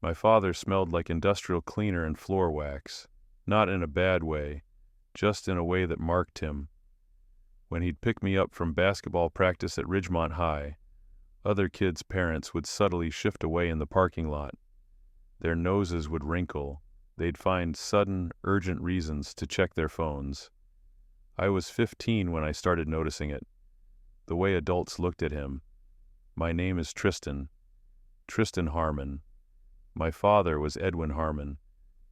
My father smelled like industrial cleaner and floor wax, not in a bad way, just in a way that marked him. When he'd pick me up from basketball practice at Ridgemont High, other kids' parents would subtly shift away in the parking lot. Their noses would wrinkle. They'd find sudden, urgent reasons to check their phones. I was 15 when I started noticing it. The way adults looked at him. My name is Tristan Harmon. My father was Edwin Harmon,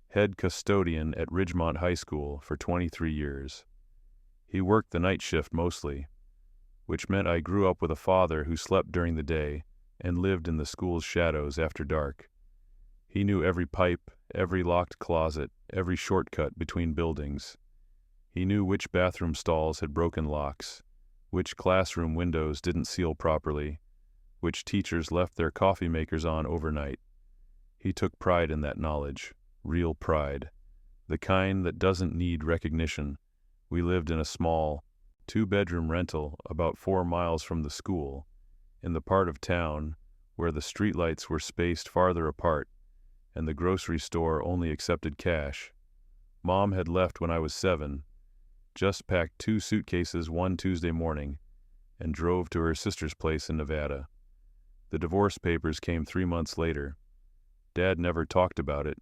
head custodian at Ridgemont High School for 23 years. He worked the night shift mostly, which meant I grew up with a father who slept during the day and lived in the school's shadows after dark. He knew every pipe, every locked closet, every shortcut between buildings. He knew which bathroom stalls had broken locks, which classroom windows didn't seal properly, which teachers left their coffee makers on overnight. He took pride in that knowledge, real pride, the kind that doesn't need recognition. We lived in a small, 2-bedroom rental about 4 miles from the school, in the part of town where the streetlights were spaced farther apart and the grocery store only accepted cash. Mom had left when I was 7, just packed 2 suitcases one Tuesday morning, and drove to her sister's place in Nevada. The divorce papers came 3 months later. Dad never talked about it,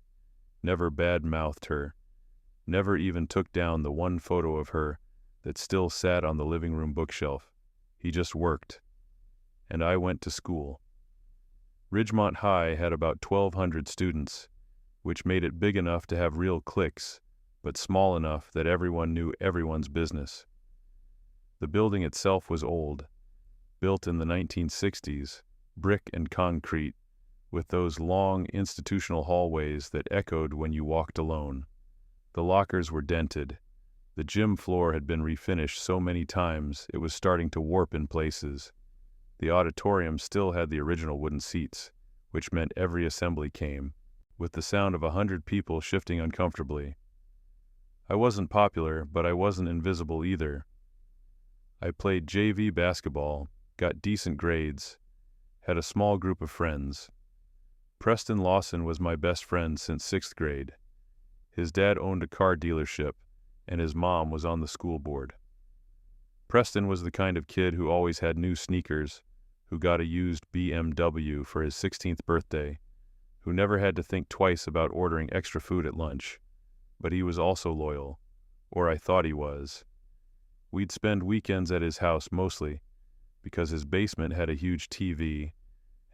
never bad-mouthed her, never even took down the one photo of her that still sat on the living room bookshelf. He just worked. And I went to school. Ridgemont High had about 1,200 students, which made it big enough to have real cliques, but small enough that everyone knew everyone's business. The building itself was old, built in the 1960s, brick and concrete, with those long institutional hallways that echoed when you walked alone. The lockers were dented. The gym floor had been refinished so many times it was starting to warp in places. The auditorium still had the original wooden seats, which meant every assembly came, with the sound of 100 people shifting uncomfortably. I wasn't popular, but I wasn't invisible either. I played JV basketball, got decent grades, had a small group of friends. Preston Lawson was my best friend since 6th grade. His dad owned a car dealership, and his mom was on the school board. Preston was the kind of kid who always had new sneakers, who got a used BMW for his 16th birthday, who never had to think twice about ordering extra food at lunch. But he was also loyal, or I thought he was. We'd spend weekends at his house mostly, because his basement had a huge TV,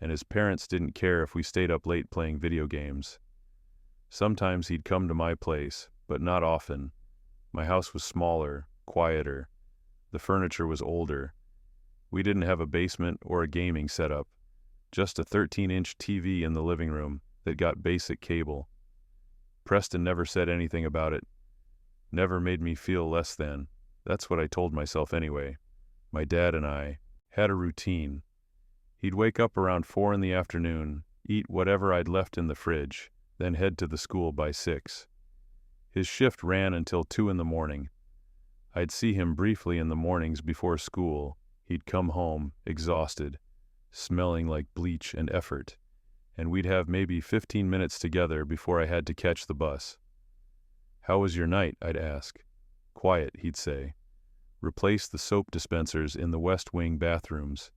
and his parents didn't care if we stayed up late playing video games. Sometimes he'd come to my place, but not often. My house was smaller, quieter. The furniture was older. We didn't have a basement or a gaming setup, just a 13-inch TV in the living room that got basic cable. Preston never said anything about it, never made me feel less than. That's what I told myself anyway. My dad and I had a routine. He'd wake up around 4 in the afternoon, eat whatever I'd left in the fridge, then head to the school by 6. His shift ran until 2 in the morning. I'd see him briefly in the mornings before school. He'd come home, exhausted, smelling like bleach and effort, and we'd have maybe 15 minutes together before I had to catch the bus. "How was your night?" I'd ask. "Quiet," he'd say. "Replace the soap dispensers in the West Wing bathrooms.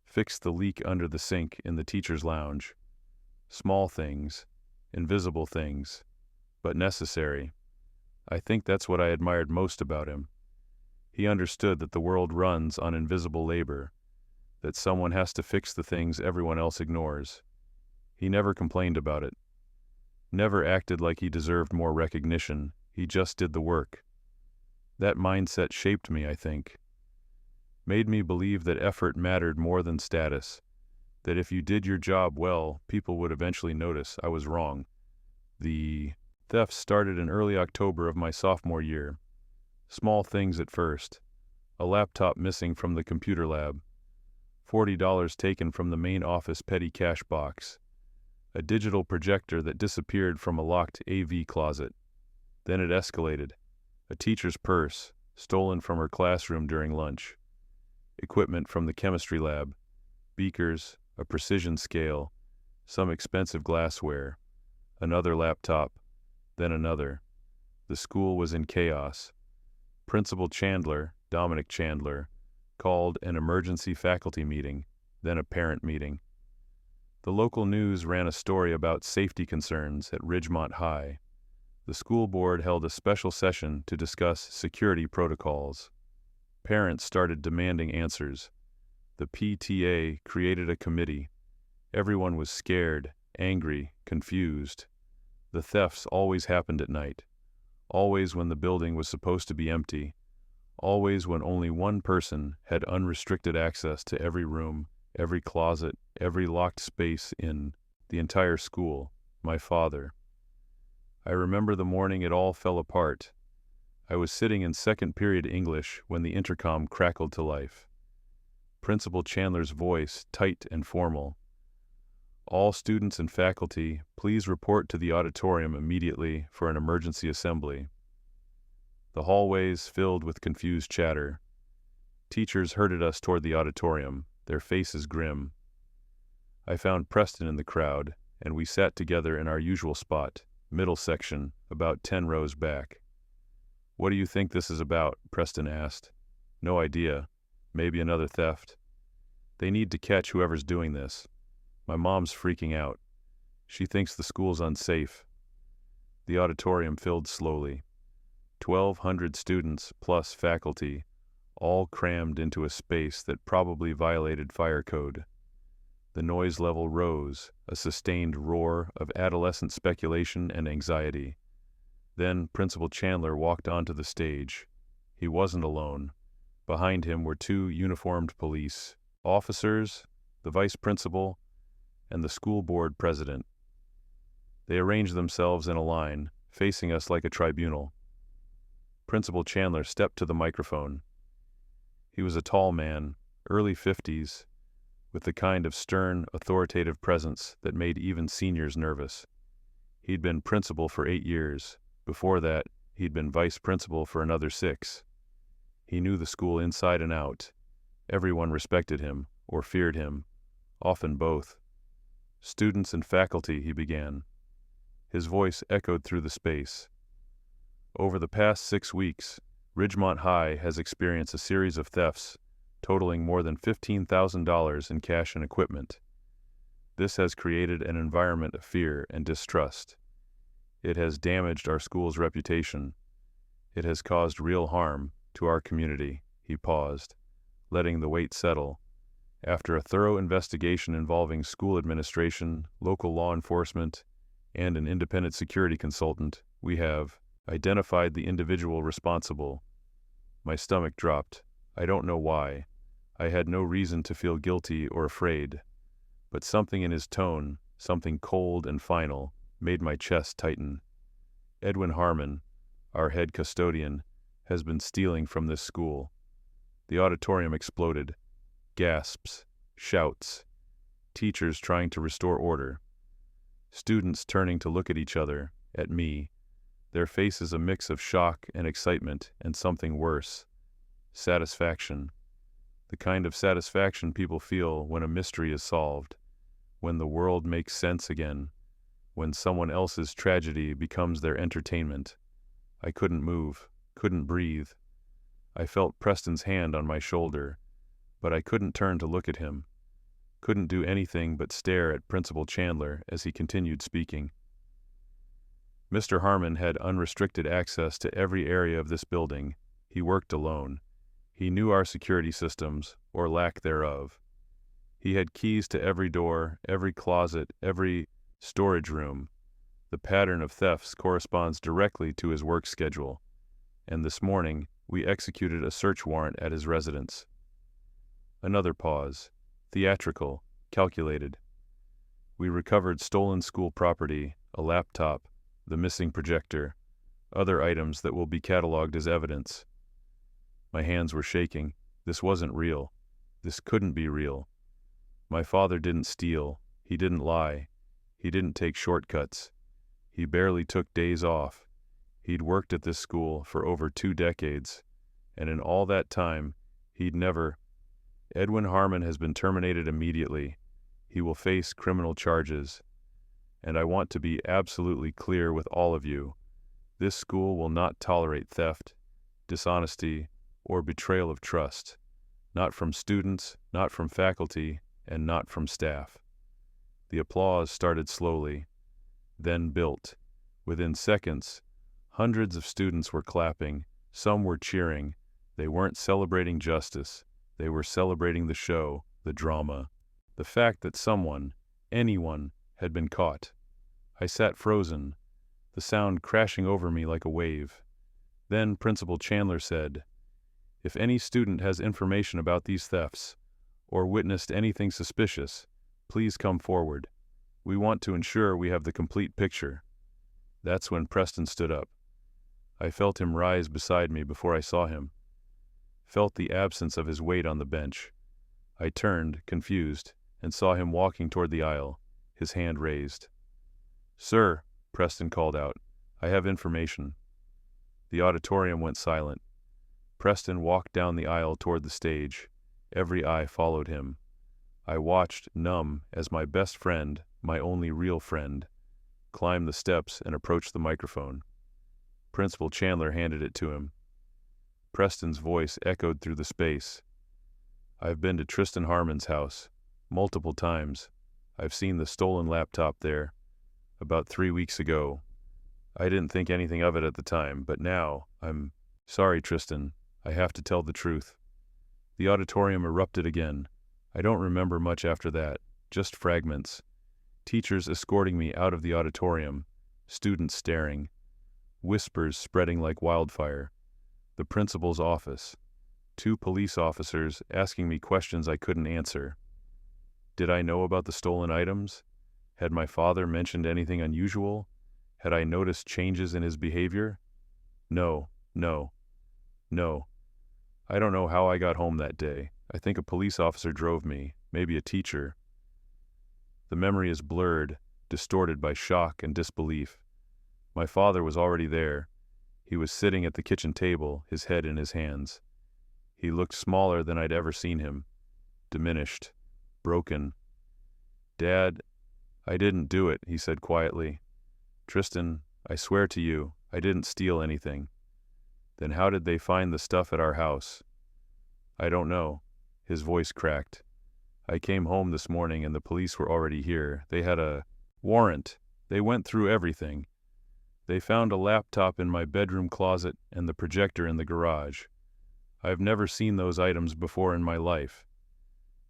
Fix the leak under the sink in the teacher's lounge." Small things, invisible things, but necessary. I think that's what I admired most about him. He understood that the world runs on invisible labor, that someone has to fix the things everyone else ignores. He never complained about it, never acted like he deserved more recognition. He just did the work. That mindset shaped me, I think. Made me believe that effort mattered more than status, that if you did your job well, people would eventually notice. I was wrong. The theft started in early October of my sophomore year. Small things at first. A laptop missing from the computer lab. $40 taken from the main office petty cash box. A digital projector that disappeared from a locked AV closet. Then it escalated. A teacher's purse, stolen from her classroom during lunch. Equipment from the chemistry lab. Beakers, a precision scale, some expensive glassware, another laptop, then another. The school was in chaos. Principal Chandler, Dominic Chandler, called an emergency faculty meeting, then a parent meeting. The local news ran a story about safety concerns at Ridgemont High. The school board held a special session to discuss security protocols. Parents started demanding answers. The PTA created a committee. Everyone was scared, angry, confused. The thefts always happened at night, always when the building was supposed to be empty, always when only one person had unrestricted access to every room, every closet, every locked space in the entire school, my father. I remember the morning it all fell apart. I was sitting in second period English when the intercom crackled to life. Principal Chandler's voice, tight and formal. All students and faculty, please report to the auditorium immediately for an emergency assembly. The hallways filled with confused chatter. Teachers herded us toward the auditorium, their faces grim. I found Preston in the crowd, and we sat together in our usual spot, middle section, about 10 rows back. "What do you think this is about?" Preston asked. "No idea. Maybe another theft. They need to catch whoever's doing this. My mom's freaking out. She thinks the school's unsafe." The auditorium filled slowly. 1,200 students plus faculty, all crammed into a space that probably violated fire code. The noise level rose, a sustained roar of adolescent speculation and anxiety. Then Principal Chandler walked onto the stage. He wasn't alone. Behind him were 2 uniformed police officers, the vice principal, and the school board president. They arranged themselves in a line, facing us like a tribunal. Principal Chandler stepped to the microphone. He was a tall man, early 50s, with the kind of stern, authoritative presence that made even seniors nervous. He'd been principal for 8 years. Before that, he'd been vice principal for another 6. He knew the school inside and out. Everyone respected him, or feared him, often both. "Students and faculty," he began. His voice echoed through the space. "Over the past 6 weeks, Ridgemont High has experienced a series of thefts totaling more than $15,000 in cash and equipment. This has created an environment of fear and distrust. It has damaged our school's reputation. It has caused real harm to our community." He paused, letting the weight settle. "After a thorough investigation involving school administration, local law enforcement, and an independent security consultant, we have identified the individual responsible." My stomach dropped. I don't know why. I had no reason to feel guilty or afraid. But something in his tone, something cold and final, made my chest tighten. "Edwin Harmon, our head custodian, has been stealing from this school." The auditorium exploded. Gasps, shouts, teachers trying to restore order. Students turning to look at each other, at me, their faces a mix of shock and excitement and something worse. Satisfaction. The kind of satisfaction people feel when a mystery is solved, when the world makes sense again, when someone else's tragedy becomes their entertainment. I couldn't move, couldn't breathe. I felt Preston's hand on my shoulder, but I couldn't turn to look at him. Couldn't do anything but stare at Principal Chandler as he continued speaking. "Mr. Harmon had unrestricted access to every area of this building. He worked alone. He knew our security systems, or lack thereof. He had keys to every door, every closet, every storage room. The pattern of thefts corresponds directly to his work schedule, and this morning we executed a search warrant at his residence." Another pause. Theatrical, calculated. "We recovered stolen school property, a laptop, the missing projector, other items that will be cataloged as evidence." My hands were shaking. This wasn't real. This couldn't be real. My father didn't steal. He didn't lie. He didn't take shortcuts. He barely took days off. He'd worked at this school for over 2 decades, and in all that time, he'd never... "Edwin Harmon has been terminated immediately. He will face criminal charges. And I want to be absolutely clear with all of you. This school will not tolerate theft, dishonesty, or betrayal of trust. Not from students, not from faculty, and not from staff. The applause started slowly, then built. Within seconds, hundreds of students were clapping, some were cheering. They weren't celebrating justice, they were celebrating the show, the drama, the fact that someone, anyone, had been caught. I sat frozen, the sound crashing over me like a wave. Then Principal Chandler said, "If any student has information about these thefts, or witnessed anything suspicious, please come forward. We want to ensure we have the complete picture." That's when Preston stood up. I felt him rise beside me before I saw him. Felt the absence of his weight on the bench. I turned, confused, and saw him walking toward the aisle, his hand raised. "Sir," Preston called out, "I have information." The auditorium went silent. Preston walked down the aisle toward the stage. Every eye followed him. I watched, numb, as my best friend, my only real friend, climbed the steps and approached the microphone. Principal Chandler handed it to him. Preston's voice echoed through the space. "I've been to Tristan Harmon's house, multiple times. I've seen the stolen laptop there, about 3 weeks ago. I didn't think anything of it at the time, but now, I'm sorry, Tristan. I have to tell the truth." The auditorium erupted again. I don't remember much after that, just fragments. Teachers escorting me out of the auditorium, students staring, whispers spreading like wildfire. The principal's office. 2 police officers asking me questions I couldn't answer. Did I know about the stolen items? Had my father mentioned anything unusual? Had I noticed changes in his behavior? No. I don't know how I got home that day. I think a police officer drove me, maybe a teacher. The memory is blurred, distorted by shock and disbelief. My father was already there. He was sitting at the kitchen table, his head in his hands. He looked smaller than I'd ever seen him. Diminished. Broken. "Dad, I didn't do it," he said quietly. "Tristan, I swear to you, I didn't steal anything." "Then how did they find the stuff at our house?" "I don't know." His voice cracked. "I came home this morning and the police were already here. They had a warrant. They went through everything. They found a laptop in my bedroom closet and the projector in the garage. I've never seen those items before in my life.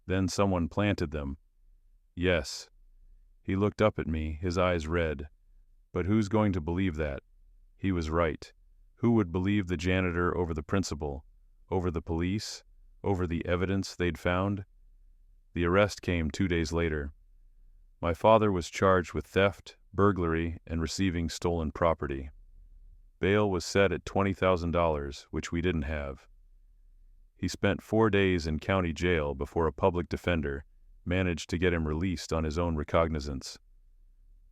Then someone planted them." "Yes." He looked up at me, his eyes red. "But who's going to believe that?" He was right. Who would believe the janitor over the principal? Over the police? Over the evidence they'd found? The arrest came 2 days later. My father was charged with theft, burglary, and receiving stolen property. Bail was set at $20,000, which we didn't have. He spent 4 days in county jail before a public defender managed to get him released on his own recognizance.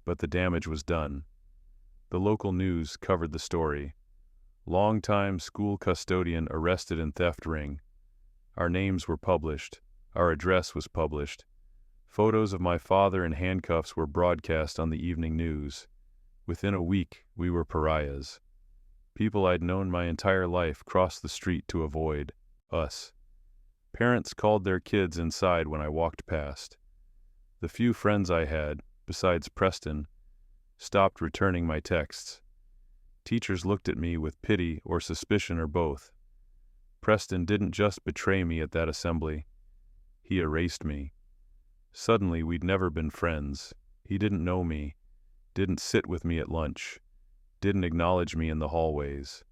But the damage was done. The local news covered the story. Longtime school custodian arrested in theft ring. Our names were published. Our address was published. Photos of my father in handcuffs were broadcast on the evening news. Within a week, we were pariahs. People I'd known my entire life crossed the street to avoid us. Parents called their kids inside when I walked past. The few friends I had, besides Preston, stopped returning my texts. Teachers looked at me with pity or suspicion or both. Preston didn't just betray me at that assembly. He erased me. Suddenly we'd never been friends. He didn't know me, didn't sit with me at lunch, didn't acknowledge me in the hallways.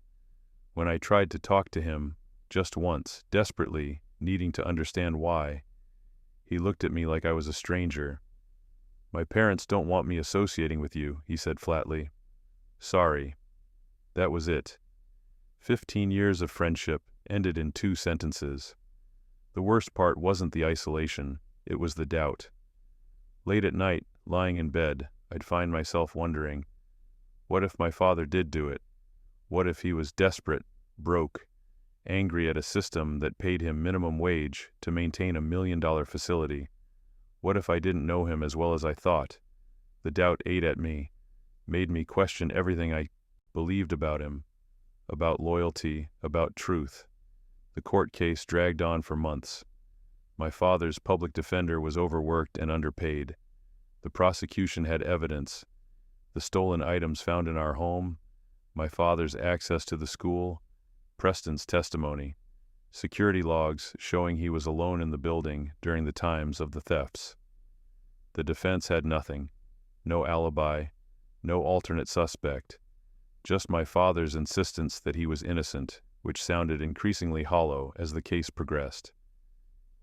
When I tried to talk to him, just once, desperately, needing to understand why, he looked at me like I was a stranger. "My parents don't want me associating with you," he said flatly. "Sorry." That was it. 15 years of friendship ended in 2 sentences. The worst part wasn't the isolation, it was the doubt. Late at night, lying in bed, I'd find myself wondering, what if my father did do it? What if he was desperate, broke, angry at a system that paid him minimum wage to maintain $1 million facility? What if I didn't know him as well as I thought? The doubt ate at me, made me question everything I believed about him, about loyalty, about truth. The court case dragged on for months. My father's public defender was overworked and underpaid. The prosecution had evidence: the stolen items found in our home, my father's access to the school, Preston's testimony, security logs showing he was alone in the building during the times of the thefts. The defense had nothing: no alibi, no alternate suspect, just my father's insistence that he was innocent, which sounded increasingly hollow as the case progressed.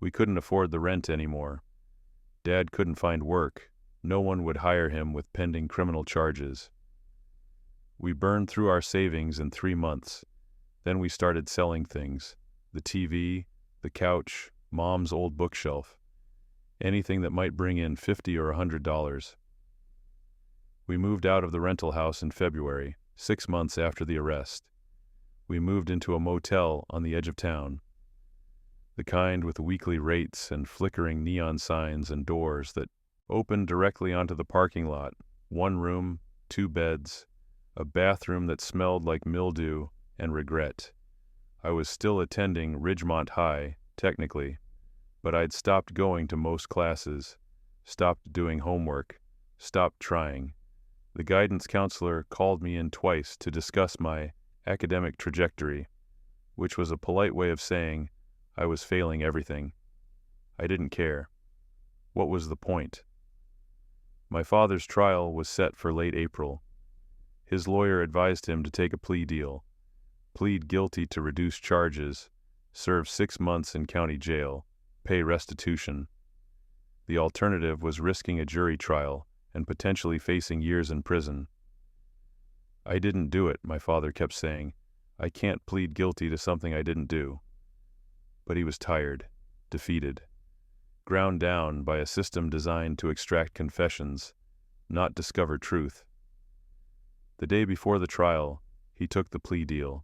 We couldn't afford the rent anymore. Dad couldn't find work. No one would hire him with pending criminal charges. We burned through our savings in 3 months. Then we started selling things: the TV, the couch, Mom's old bookshelf, anything that might bring in $50 or $100. We moved out of the rental house in February, 6 months after the arrest. We moved into a motel on the edge of town, the kind with weekly rates and flickering neon signs and doors that opened directly onto the parking lot. 1 room, 2 beds, a bathroom that smelled like mildew and regret. I was still attending Ridgemont High, technically, but I'd stopped going to most classes, stopped doing homework, stopped trying. The guidance counselor called me in twice to discuss my academic trajectory, which was a polite way of saying I was failing everything. I didn't care. What was the point? My father's trial was set for late April. His lawyer advised him to take a plea deal, plead guilty to reduced charges, serve 6 months in county jail, pay restitution. The alternative was risking a jury trial and potentially facing years in prison. I didn't do it, my father kept saying. I can't plead guilty to something I didn't do. But he was tired, defeated, ground down by a system designed to extract confessions, not discover truth. The day before the trial, he took the plea deal.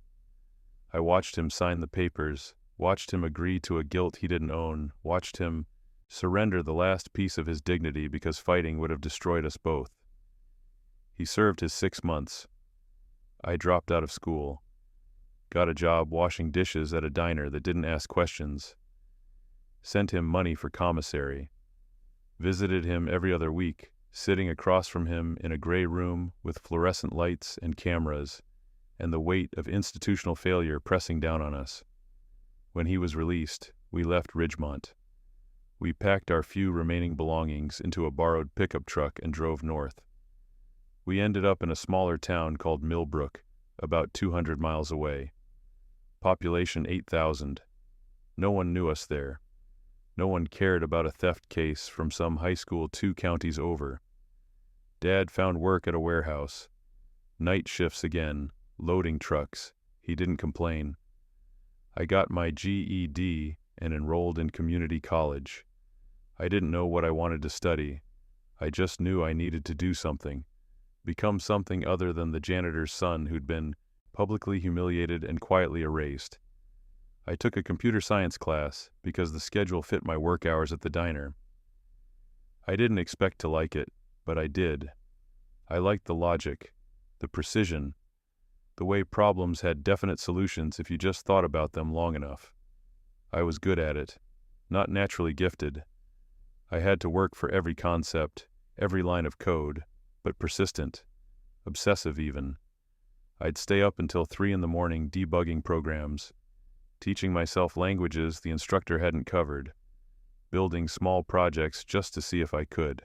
I watched him sign the papers, watched him agree to a guilt he didn't own, watched him surrender the last piece of his dignity because fighting would have destroyed us both. He served his 6 months. I dropped out of school, got a job washing dishes at a diner that didn't ask questions, sent him money for commissary, visited him every other week, sitting across from him in a gray room with fluorescent lights and cameras, and the weight of institutional failure pressing down on us. When he was released, we left Ridgemont. We packed our few remaining belongings into a borrowed pickup truck and drove north. We ended up in a smaller town called Millbrook, about 200 miles away. Population 8,000. No one knew us there. No one cared about a theft case from some high school 2 counties over. Dad found work at a warehouse. Night shifts again, loading trucks. He didn't complain. I got my GED and enrolled in community college. I didn't know what I wanted to study. I just knew I needed to do something, become something other than the janitor's son who'd been publicly humiliated and quietly erased. I took a computer science class because the schedule fit my work hours at the diner. I didn't expect to like it, but I did. I liked the logic, the precision, the way problems had definite solutions if you just thought about them long enough. I was good at it, not naturally gifted. I had to work for every concept, every line of code, but persistent, obsessive even. I'd stay up until 3 in the morning debugging programs, teaching myself languages the instructor hadn't covered, building small projects just to see if I could.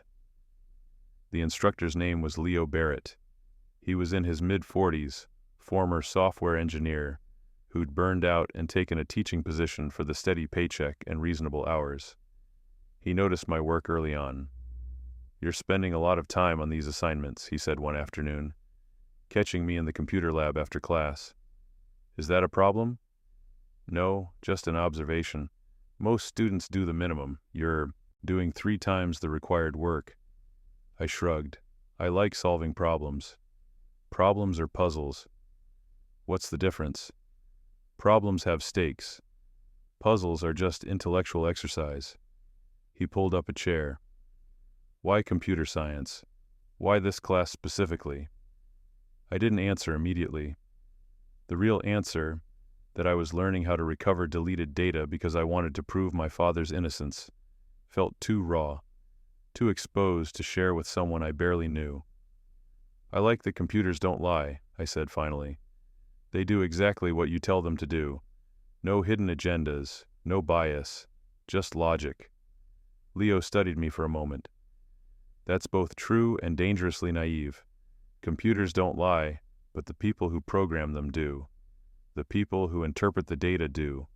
The instructor's name was Leo Barrett. He was in his mid-40s, former software engineer, who'd burned out and taken a teaching position for the steady paycheck and reasonable hours. He noticed my work early on. "You're spending a lot of time on these assignments," he said one afternoon, catching me in the computer lab after class. "Is that a problem?" "No, just an observation. Most students do the minimum. You're doing 3 times the required work." I shrugged. I like solving problems. Problems are puzzles. What's the difference? Problems have stakes. Puzzles are just intellectual exercise. He pulled up a chair. Why computer science? Why this class specifically? I didn't answer immediately. The real answer, that I was learning how to recover deleted data because I wanted to prove my father's innocence, felt too raw, too exposed to share with someone I barely knew. I like that computers don't lie, I said finally. They do exactly what you tell them to do. No hidden agendas, no bias, just logic. Leo studied me for a moment. That's both true and dangerously naive. Computers don't lie, but the people who program them do. The people who interpret the data do.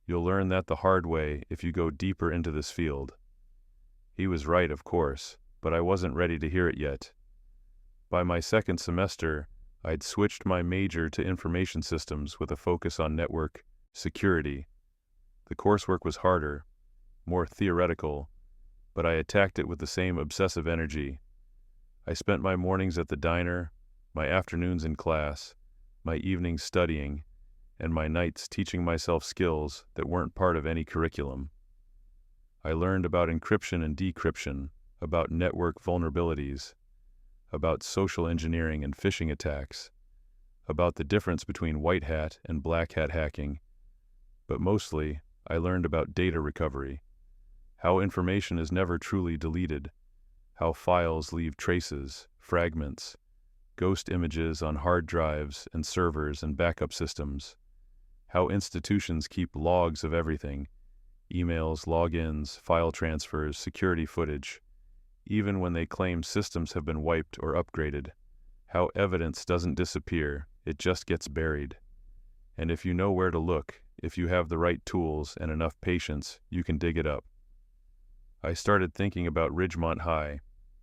You'll learn that the hard way if you go deeper into this field. He was right, of course, but I wasn't ready to hear it yet. By my second semester, I'd switched my major to information systems with a focus on network security. The coursework was harder, more theoretical, but I attacked it with the same obsessive energy. I spent my mornings at the diner, my afternoons in class, my evenings studying, and my nights teaching myself skills that weren't part of any curriculum. I learned about encryption and decryption, about network vulnerabilities, about social engineering and phishing attacks, about the difference between white hat and black hat hacking, but mostly I learned about data recovery, how information is never truly deleted, how files leave traces, fragments, ghost images on hard drives and servers and backup systems, how institutions keep logs of everything, emails, logins, file transfers, security footage, even when they claim systems have been wiped or upgraded, how evidence doesn't disappear, it just gets buried. And if you know where to look, if you have the right tools and enough patience, you can dig it up. I started thinking about Ridgemont High,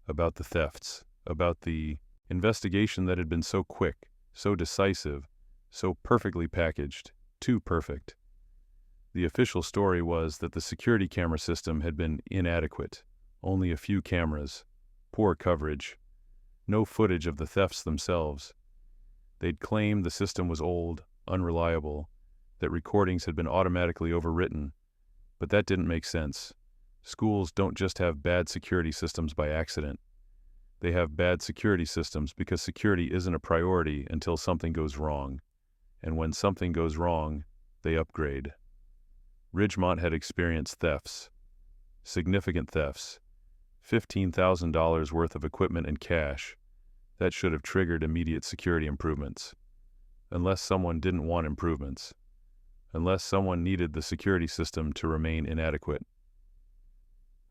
about the thefts, about the investigation that had been so quick, so decisive, so perfectly packaged, too perfect. The official story was that the security camera system had been inadequate, only a few cameras, poor coverage, no footage of the thefts themselves. They'd claimed the system was old, unreliable, that recordings had been automatically overwritten, but that didn't make sense. Schools don't just have bad security systems by accident. They have bad security systems because security isn't a priority until something goes wrong. And when something goes wrong, they upgrade. Ridgemont had experienced thefts, significant thefts, $15,000 worth of equipment and cash. That should have triggered immediate security improvements. Unless someone didn't want improvements. Unless someone needed the security system to remain inadequate.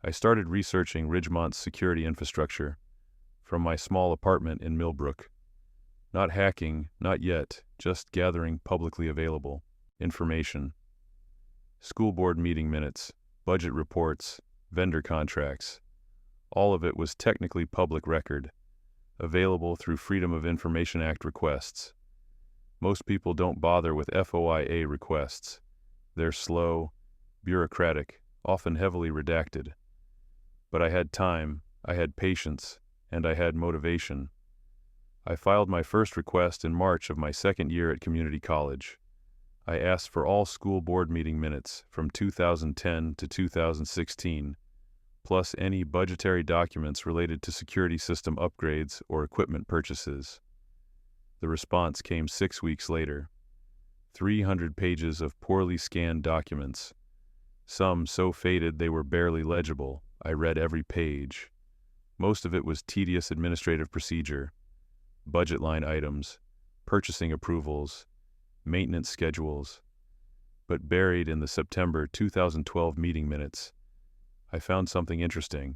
I started researching Ridgemont's security infrastructure from my small apartment in Millbrook. Not hacking, not yet, just gathering publicly available information. School board meeting minutes, budget reports, vendor contracts. All of it was technically public record, available through Freedom of Information Act requests. Most people don't bother with FOIA requests. They're slow, bureaucratic, often heavily redacted. But I had time, I had patience, and I had motivation. I filed my first request in March of my second year at community college. I asked for all school board meeting minutes from 2010 to 2016, plus any budgetary documents related to security system upgrades or equipment purchases. The response came 6 weeks later. 300 pages of poorly scanned documents. Some so faded they were barely legible. I read every page. Most of it was tedious administrative procedure, budget line items, purchasing approvals, maintenance schedules. But buried in the September 2012 meeting minutes, I found something interesting.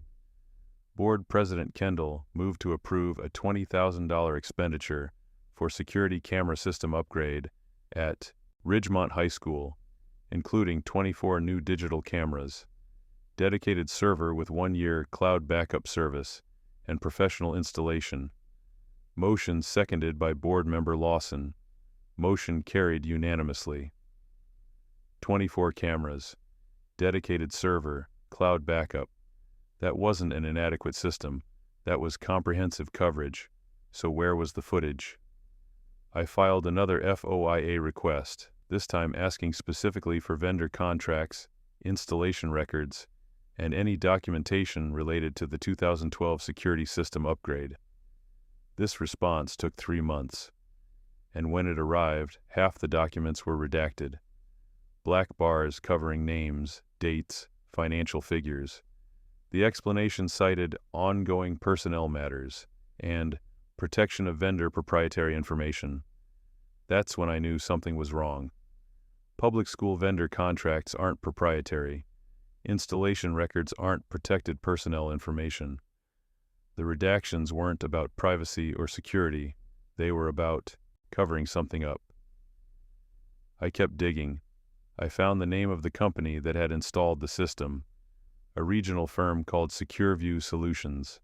Board President Kendall moved to approve a $20,000 expenditure for security camera system upgrade at Ridgemont High School, including 24 new digital cameras, dedicated server with 1-year cloud backup service, and professional installation. Motion seconded by board member Lawson. Motion carried unanimously. 24 cameras, dedicated server, cloud backup. That wasn't an inadequate system. That was comprehensive coverage. So where was the footage? I filed another FOIA request, this time asking specifically for vendor contracts, installation records, and any documentation related to the 2012 security system upgrade. This response took 3 months, and when it arrived, half the documents were redacted. Black bars covering names, dates, financial figures. The explanation cited ongoing personnel matters and protection of vendor proprietary information. That's when I knew something was wrong. Public school vendor contracts aren't proprietary. Installation records aren't protected personnel information. The redactions weren't about privacy or security. They were about covering something up. I kept digging. I found the name of the company that had installed the system, a regional firm called SecureView Solutions.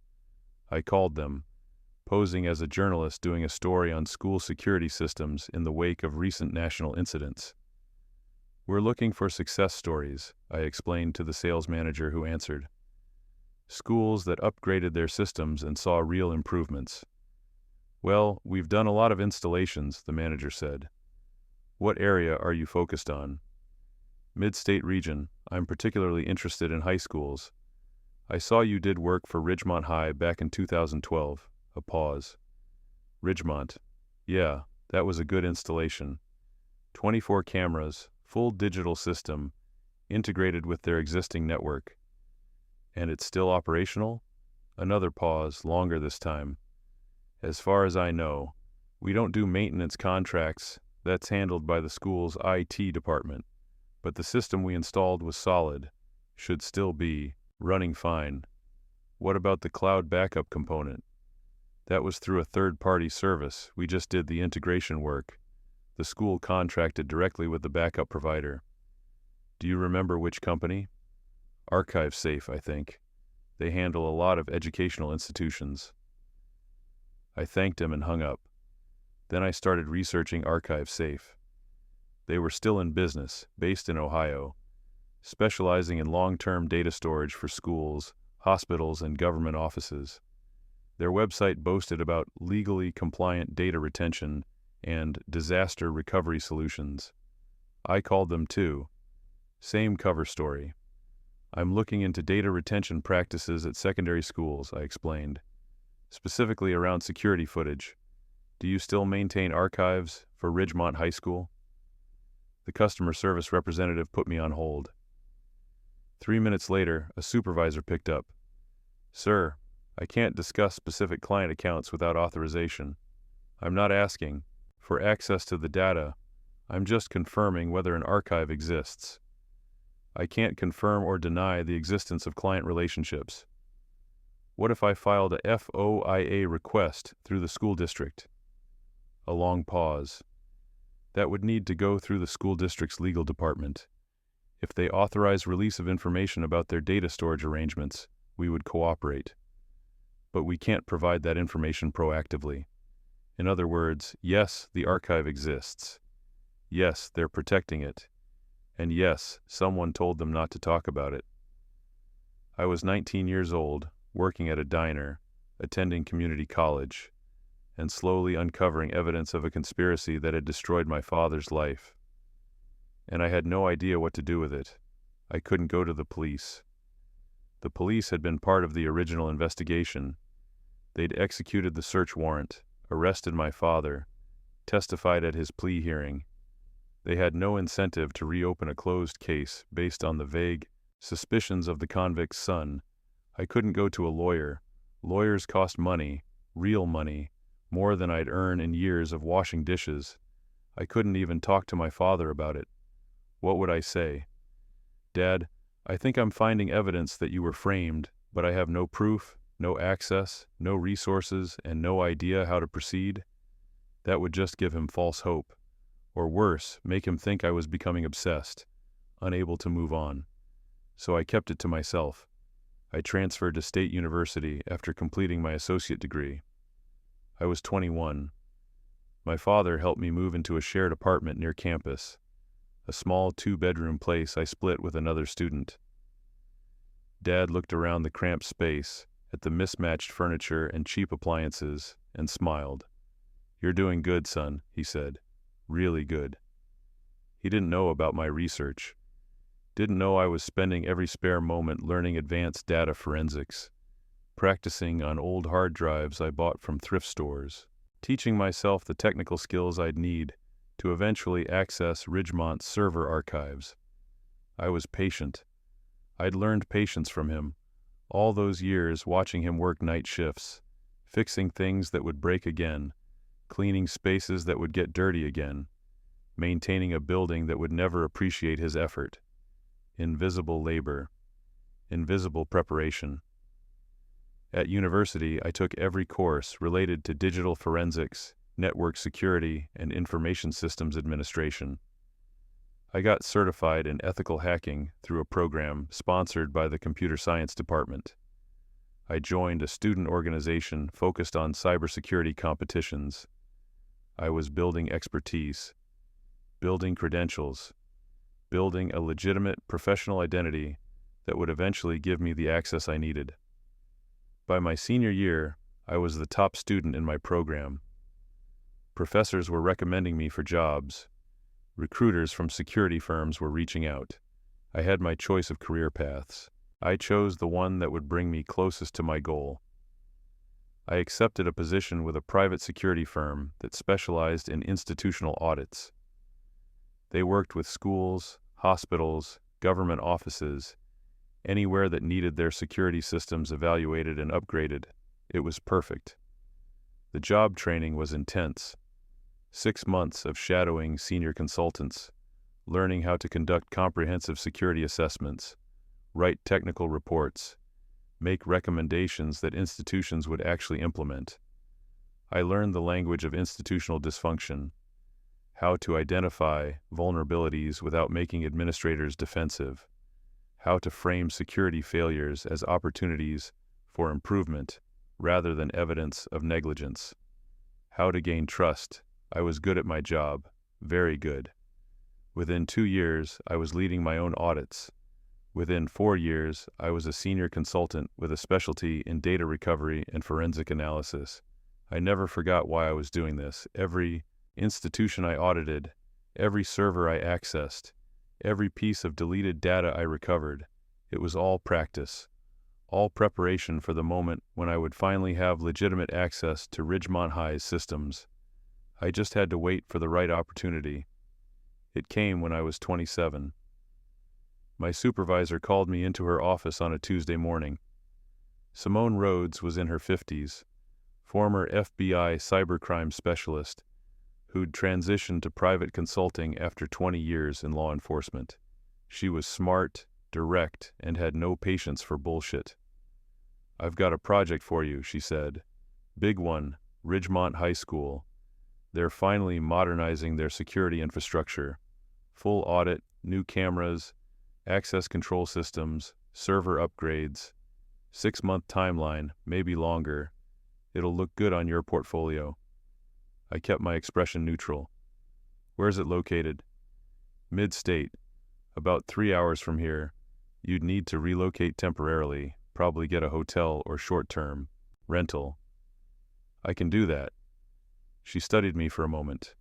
I called them, posing as a journalist doing a story on school security systems in the wake of recent national incidents. "We're looking for success stories," I explained to the sales manager who answered. "Schools that upgraded their systems and saw real improvements." "Well, we've done a lot of installations," the manager said. "What area are you focused on?" "Mid-state region. I'm particularly interested in high schools. I saw you did work for Ridgemont High back in 2012. A pause. "Ridgemont. Yeah, that was a good installation. 24 cameras, full digital system, integrated with their existing network. And it's still operational?" Another pause, longer this time. "As far as I know, we don't do maintenance contracts. That's handled by the school's IT department. But the system we installed was solid, should still be, running fine." "What about the cloud backup component?" "That was through a third-party service. We just did the integration work. The school contracted directly with the backup provider." "Do you remember which company?" "ArchiveSafe, I think. They handle a lot of educational institutions." I thanked him and hung up. Then I started researching ArchiveSafe. They were still in business, based in Ohio, specializing in long-term data storage for schools, hospitals, and government offices. Their website boasted about legally compliant data retention and disaster recovery solutions. I called them too. Same cover story. "I'm looking into data retention practices at secondary schools," I explained, "specifically around security footage. Do you still maintain archives for Ridgemont High School?" The customer service representative put me on hold. 3 minutes later, a supervisor picked up. "Sir, I can't discuss specific client accounts without authorization. I'm not asking for access to the data. I'm just confirming whether an archive exists. I can't confirm or deny the existence of client relationships." "What if I filed a FOIA request through the school district?" A long pause. "That would need to go through the school district's legal department. If they authorize release of information about their data storage arrangements, we would cooperate. But we can't provide that information proactively. In other words, yes, the archive exists. Yes, they're protecting it. And yes, someone told them not to talk about it." I was 19 years old, working at a diner, attending community college, and slowly uncovering evidence of a conspiracy that had destroyed my father's life. And I had no idea what to do with it. I couldn't go to the police. The police had been part of the original investigation. They'd executed the search warrant, arrested my father, testified at his plea hearing. They had no incentive to reopen a closed case based on the vague suspicions of the convict's son. I couldn't go to a lawyer. Lawyers cost money, real money, more than I'd earn in years of washing dishes. I couldn't even talk to my father about it. What would I say? "Dad, I think I'm finding evidence that you were framed, but I have no proof, no access, no resources, and no idea how to proceed?" That would just give him false hope. Or worse, make him think I was becoming obsessed, unable to move on. So I kept it to myself. I transferred to State University after completing my associate degree. I was 21. My father helped me move into a shared apartment near campus, a small 2-bedroom place I split with another student. Dad looked around the cramped space, at the mismatched furniture and cheap appliances, and smiled. "You're doing good, son," he said. "Really good." He didn't know about my research. Didn't know I was spending every spare moment learning advanced data forensics, practicing on old hard drives I bought from thrift stores, teaching myself the technical skills I'd need to eventually access Ridgemont's server archives. I was patient. I'd learned patience from him, all those years watching him work night shifts, fixing things that would break again, cleaning spaces that would get dirty again, maintaining a building that would never appreciate his effort. Invisible labor, invisible preparation. At university, I took every course related to digital forensics, network security, and information systems administration. I got certified in ethical hacking through a program sponsored by the computer science department. I joined a student organization focused on cybersecurity competitions. I was building expertise, building credentials, building a legitimate professional identity that would eventually give me the access I needed. By my senior year, I was the top student in my program. Professors were recommending me for jobs. Recruiters from security firms were reaching out. I had my choice of career paths. I chose the one that would bring me closest to my goal. I accepted a position with a private security firm that specialized in institutional audits. They worked with schools, hospitals, government offices, anywhere that needed their security systems evaluated and upgraded. It was perfect. The job training was intense. 6 months of shadowing senior consultants, learning how to conduct comprehensive security assessments, write technical reports, make recommendations that institutions would actually implement. I learned the language of institutional dysfunction, how to identify vulnerabilities without making administrators defensive, how to frame security failures as opportunities for improvement rather than evidence of negligence, how to gain trust. I was good at my job, very good. Within 2 years, I was leading my own audits. Within 4 years, I was a senior consultant with a specialty in data recovery and forensic analysis. I never forgot why I was doing this. Every institution I audited, every server I accessed, every piece of deleted data I recovered, it was all practice, all preparation for the moment when I would finally have legitimate access to Ridgemont High's systems. I just had to wait for the right opportunity. It came when I was 27. My supervisor called me into her office on a Tuesday morning. Simone Rhodes was in her 50s, former FBI cybercrime specialist, who'd transitioned to private consulting after 20 years in law enforcement. She was smart, direct, and had no patience for bullshit. "I've got a project for you," she said. "Big one, Ridgemont High School. They're finally modernizing their security infrastructure. Full audit, new cameras, access control systems, server upgrades. 6-month timeline, maybe longer. It'll look good on your portfolio." I kept my expression neutral. "Where's it located?" "Mid-state. About 3 hours from here. You'd need to relocate temporarily, probably get a hotel or short-term rental." "I can do that." She studied me for a moment.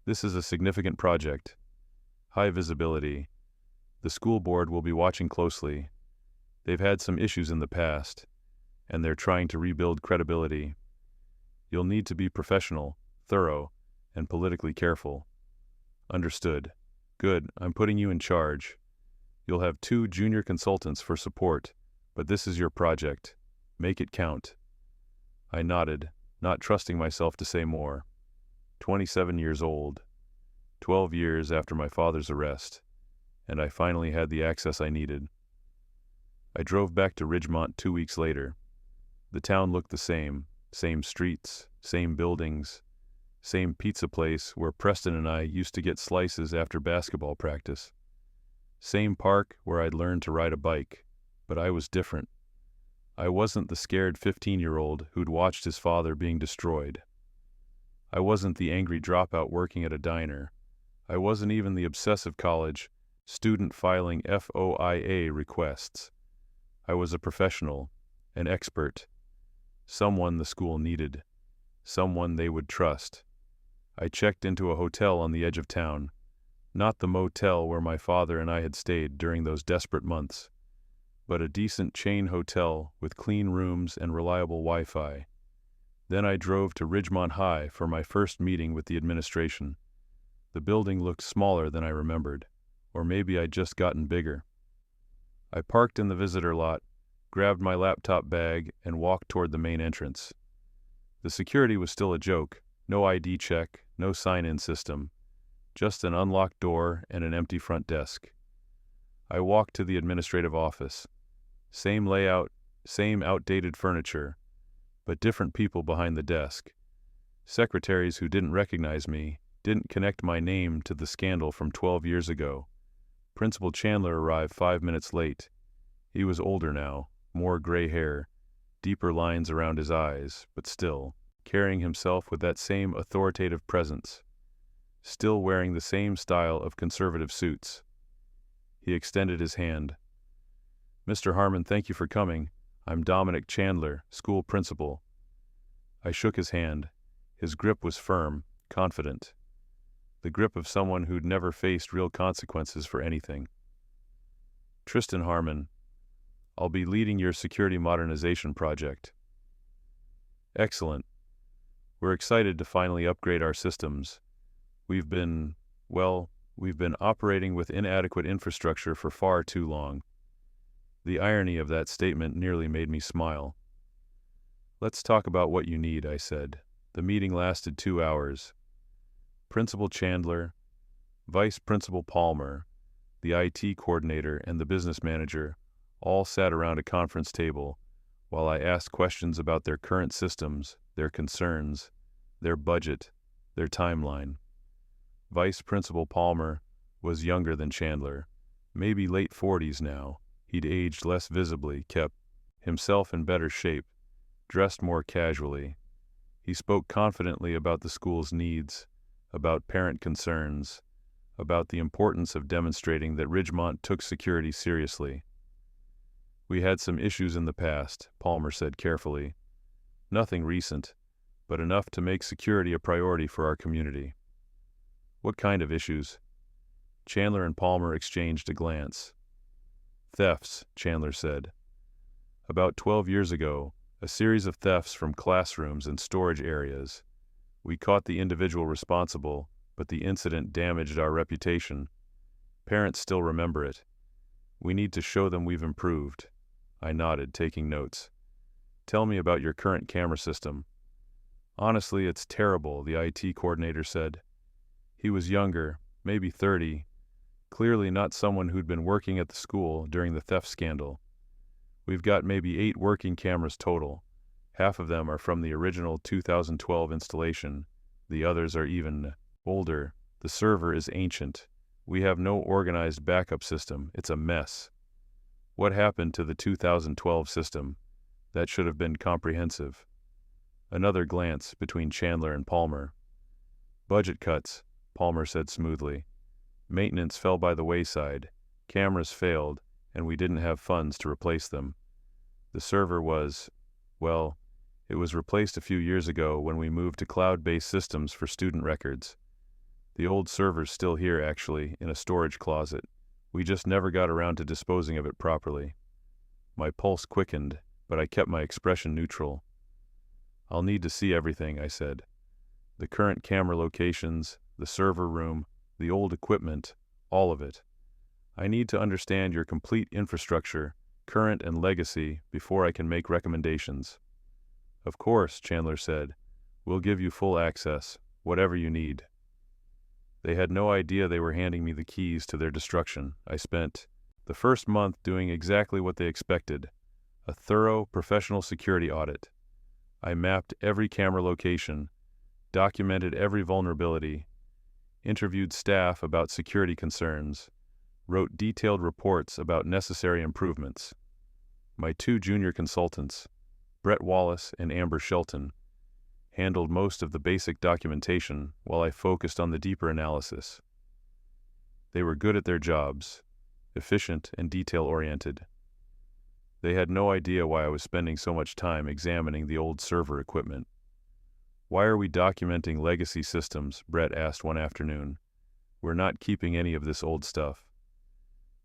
"This is a significant project. High visibility. The school board will be watching closely. They've had some issues in the past, and they're trying to rebuild credibility. You'll need to be professional, thorough, and politically careful." "Understood." "Good, I'm putting you in charge. You'll have 2 junior consultants for support, but this is your project. Make it count." I nodded, not trusting myself to say more. 27 years old, 12 years after my father's arrest, and I finally had the access I needed. I drove back to Ridgemont 2 weeks later. The town looked the same streets, same buildings, same pizza place where Preston and I used to get slices after basketball practice. Same park where I'd learned to ride a bike, but I was different. I wasn't the scared 15-year-old who'd watched his father being destroyed. I wasn't the angry dropout working at a diner. I wasn't even the obsessive college student filing FOIA requests. I was a professional, an expert, someone the school needed, someone they would trust. I checked into a hotel on the edge of town. Not the motel where my father and I had stayed during those desperate months, but a decent chain hotel with clean rooms and reliable Wi-Fi. Then I drove to Ridgemont High for my first meeting with the administration. The building looked smaller than I remembered, or maybe I'd just gotten bigger. I parked in the visitor lot, grabbed my laptop bag, and walked toward the main entrance. The security was still a joke. No ID check, no sign-in system, just an unlocked door and an empty front desk. I walked to the administrative office. Same layout, same outdated furniture, but different people behind the desk. Secretaries who didn't recognize me, didn't connect my name to the scandal from 12 years ago. Principal Chandler arrived 5 minutes late. He was older now, more gray hair, deeper lines around his eyes, but still, carrying himself with that same authoritative presence. Still wearing the same style of conservative suits. He extended his hand. "Mr. Harmon, thank you for coming. I'm Dominic Chandler, school principal." I shook his hand. His grip was firm, confident. The grip of someone who'd never faced real consequences for anything. "Tristan Harmon. I'll be leading your security modernization project." "Excellent. We're excited to finally upgrade our systems. We've been operating with inadequate infrastructure for far too long." The irony of that statement nearly made me smile. "Let's talk about what you need," I said. The meeting lasted 2 hours. Principal Chandler, Vice Principal Palmer, the IT coordinator, and the business manager all sat around a conference table while I asked questions about their current systems, their concerns, their budget, their timeline. Vice Principal Palmer was younger than Chandler, maybe late 40s now. He'd aged less visibly, kept himself in better shape, dressed more casually. He spoke confidently about the school's needs, about parent concerns, about the importance of demonstrating that Ridgemont took security seriously. "We had some issues in the past," Palmer said carefully. "Nothing recent, but enough to make security a priority for our community." "What kind of issues?" Chandler and Palmer exchanged a glance. "Thefts," Chandler said. "About 12 years ago, a series of thefts from classrooms and storage areas. We caught the individual responsible, but the incident damaged our reputation. Parents still remember it. We need to show them we've improved." I nodded, taking notes. "Tell me about your current camera system." "Honestly, it's terrible," the IT coordinator said. He was younger, maybe 30, clearly not someone who'd been working at the school during the theft scandal. "We've got maybe 8 working cameras total. Half of them are from the original 2012 installation. The others are even older. The server is ancient. We have no organized backup system. It's a mess." "What happened to the 2012 system? That should have been comprehensive." Another glance between Chandler and Palmer. "Budget cuts," Palmer said smoothly. "Maintenance fell by the wayside. Cameras failed, and we didn't have funds to replace them. The server it was replaced a few years ago when we moved to cloud-based systems for student records. The old server's still here, actually, in a storage closet. We just never got around to disposing of it properly." My pulse quickened, but I kept my expression neutral. "I'll need to see everything," I said. "The current camera locations, the server room, the old equipment, all of it. I need to understand your complete infrastructure, current and legacy, before I can make recommendations." "Of course," Chandler said. "We'll give you full access, whatever you need." They had no idea they were handing me the keys to their destruction. I spent the first month doing exactly what they expected, a thorough professional security audit. I mapped every camera location, documented every vulnerability, interviewed staff about security concerns, wrote detailed reports about necessary improvements. My 2 junior consultants, Brett Wallace and Amber Shelton, handled most of the basic documentation while I focused on the deeper analysis. They were good at their jobs, efficient and detail-oriented. They had no idea why I was spending so much time examining the old server equipment. "Why are we documenting legacy systems?" Brett asked one afternoon. We're not keeping any of this old stuff.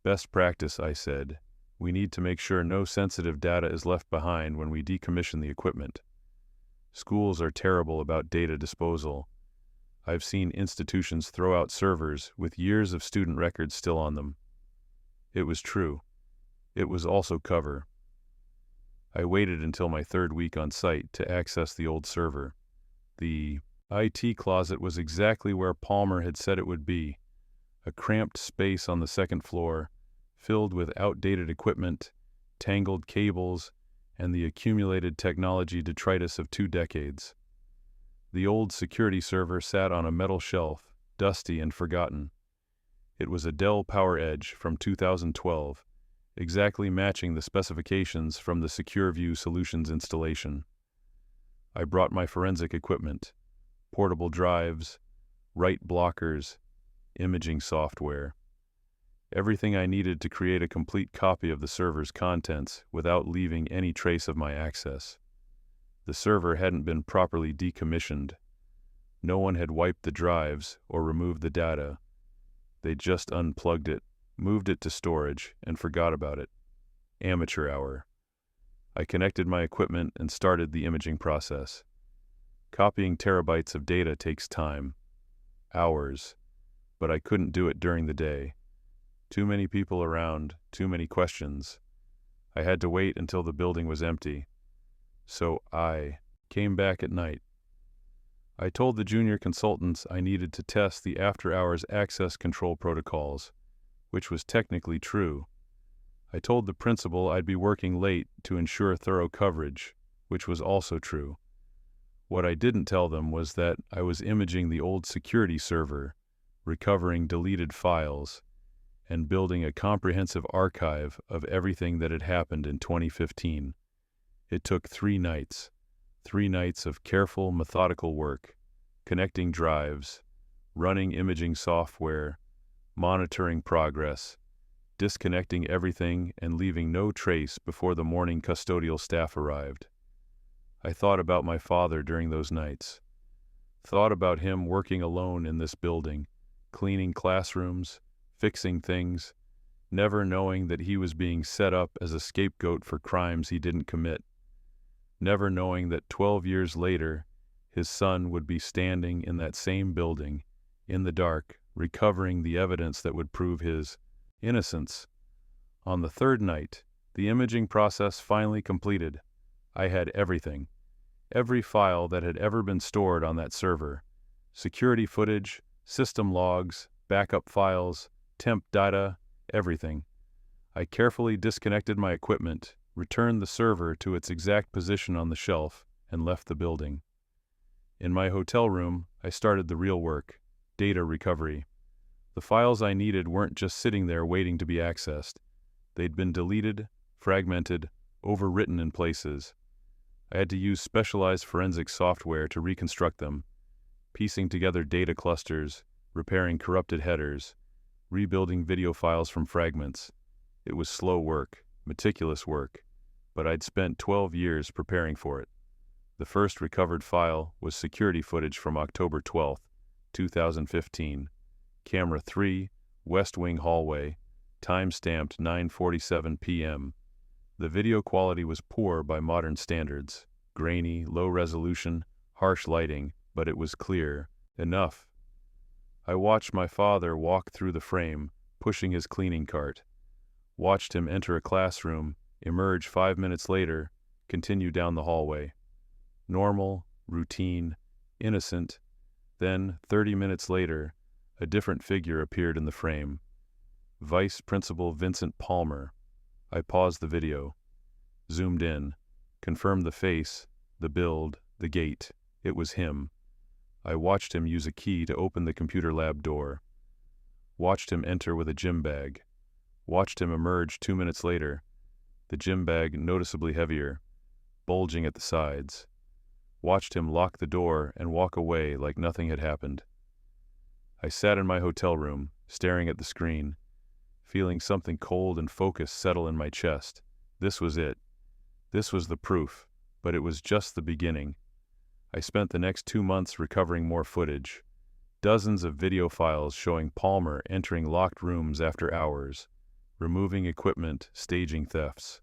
Best practice, I said. We need to make sure no sensitive data is left behind when we decommission the equipment. Schools are terrible about data disposal. I've seen institutions throw out servers with years of student records still on them. It was true. It was also cover. I waited until my third week on site to access the old server. The IT closet was exactly where Palmer had said it would be, a cramped space on the second floor, filled with outdated equipment, tangled cables, and the accumulated technology detritus of 2 decades. The old security server sat on a metal shelf, dusty and forgotten. It was a Dell PowerEdge from 2012, exactly matching the specifications from the SecureView Solutions installation. I brought my forensic equipment, portable drives, write blockers, imaging software. Everything I needed to create a complete copy of the server's contents without leaving any trace of my access. The server hadn't been properly decommissioned. No one had wiped the drives or removed the data. They just unplugged it, moved it to storage, and forgot about it. Amateur hour. I connected my equipment and started the imaging process. Copying terabytes of data takes time. Hours. But I couldn't do it during the day. Too many people around, too many questions. I had to wait until the building was empty. So I came back at night. I told the junior consultants I needed to test the after-hours access control protocols, which was technically true. I told the principal I'd be working late to ensure thorough coverage, which was also true. What I didn't tell them was that I was imaging the old security server, recovering deleted files, and building a comprehensive archive of everything that had happened in 2015. It took 3 nights. 3 nights of careful, methodical work, connecting drives, running imaging software, monitoring progress, disconnecting everything and leaving no trace before the morning custodial staff arrived. I thought about my father during those nights. Thought about him working alone in this building, cleaning classrooms, fixing things, never knowing that he was being set up as a scapegoat for crimes he didn't commit. Never knowing that 12 years later, his son would be standing in that same building, in the dark, recovering the evidence that would prove his innocence. On the 3rd night, the imaging process finally completed. I had everything. Every file that had ever been stored on that server. Security footage, system logs, backup files, temp data, everything. I carefully disconnected my equipment, returned the server to its exact position on the shelf, and left the building. In my hotel room, I started the real work, data recovery. The files I needed weren't just sitting there waiting to be accessed. They'd been deleted, fragmented, overwritten in places. I had to use specialized forensic software to reconstruct them, piecing together data clusters, repairing corrupted headers, rebuilding video files from fragments. It was slow work, meticulous work, but I'd spent 12 years preparing for it. The first recovered file was security footage from October 12, 2015. Camera 3, West Wing hallway, time-stamped 9:47 p.m. The video quality was poor by modern standards, grainy, low resolution, harsh lighting, but it was clear, enough. I watched my father walk through the frame, pushing his cleaning cart. Watched him enter a classroom, emerge 5 minutes later, continue down the hallway. Normal, routine, innocent. Then, 30 minutes later, a different figure appeared in the frame. Vice Principal Vincent Palmer. I paused the video, zoomed in, confirmed the face, the build, the gait. It was him. I watched him use a key to open the computer lab door. Watched him enter with a gym bag. Watched him emerge 2 minutes later, the gym bag noticeably heavier, bulging at the sides. Watched him lock the door and walk away like nothing had happened. I sat in my hotel room, staring at the screen, feeling something cold and focused settle in my chest. This was it. This was the proof, but it was just the beginning. I spent the next 2 months recovering more footage, Dozens of video files showing Palmer entering locked rooms after hours, removing equipment, staging thefts.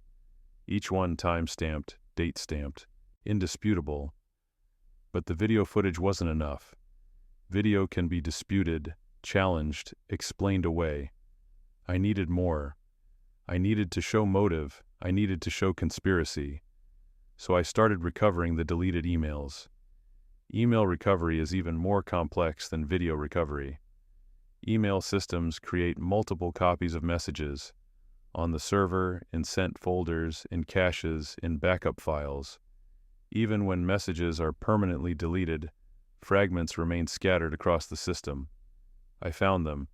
Each one time-stamped, date-stamped, indisputable. But the video footage wasn't enough. Video can be disputed, challenged, explained away. I needed more. I needed to show motive. I needed to show conspiracy. So I started recovering the deleted emails. Email recovery is even more complex than video recovery. Email systems create multiple copies of messages on the server, in sent folders, in caches, in backup files. Even when messages are permanently deleted, fragments remain scattered across the system. I found them.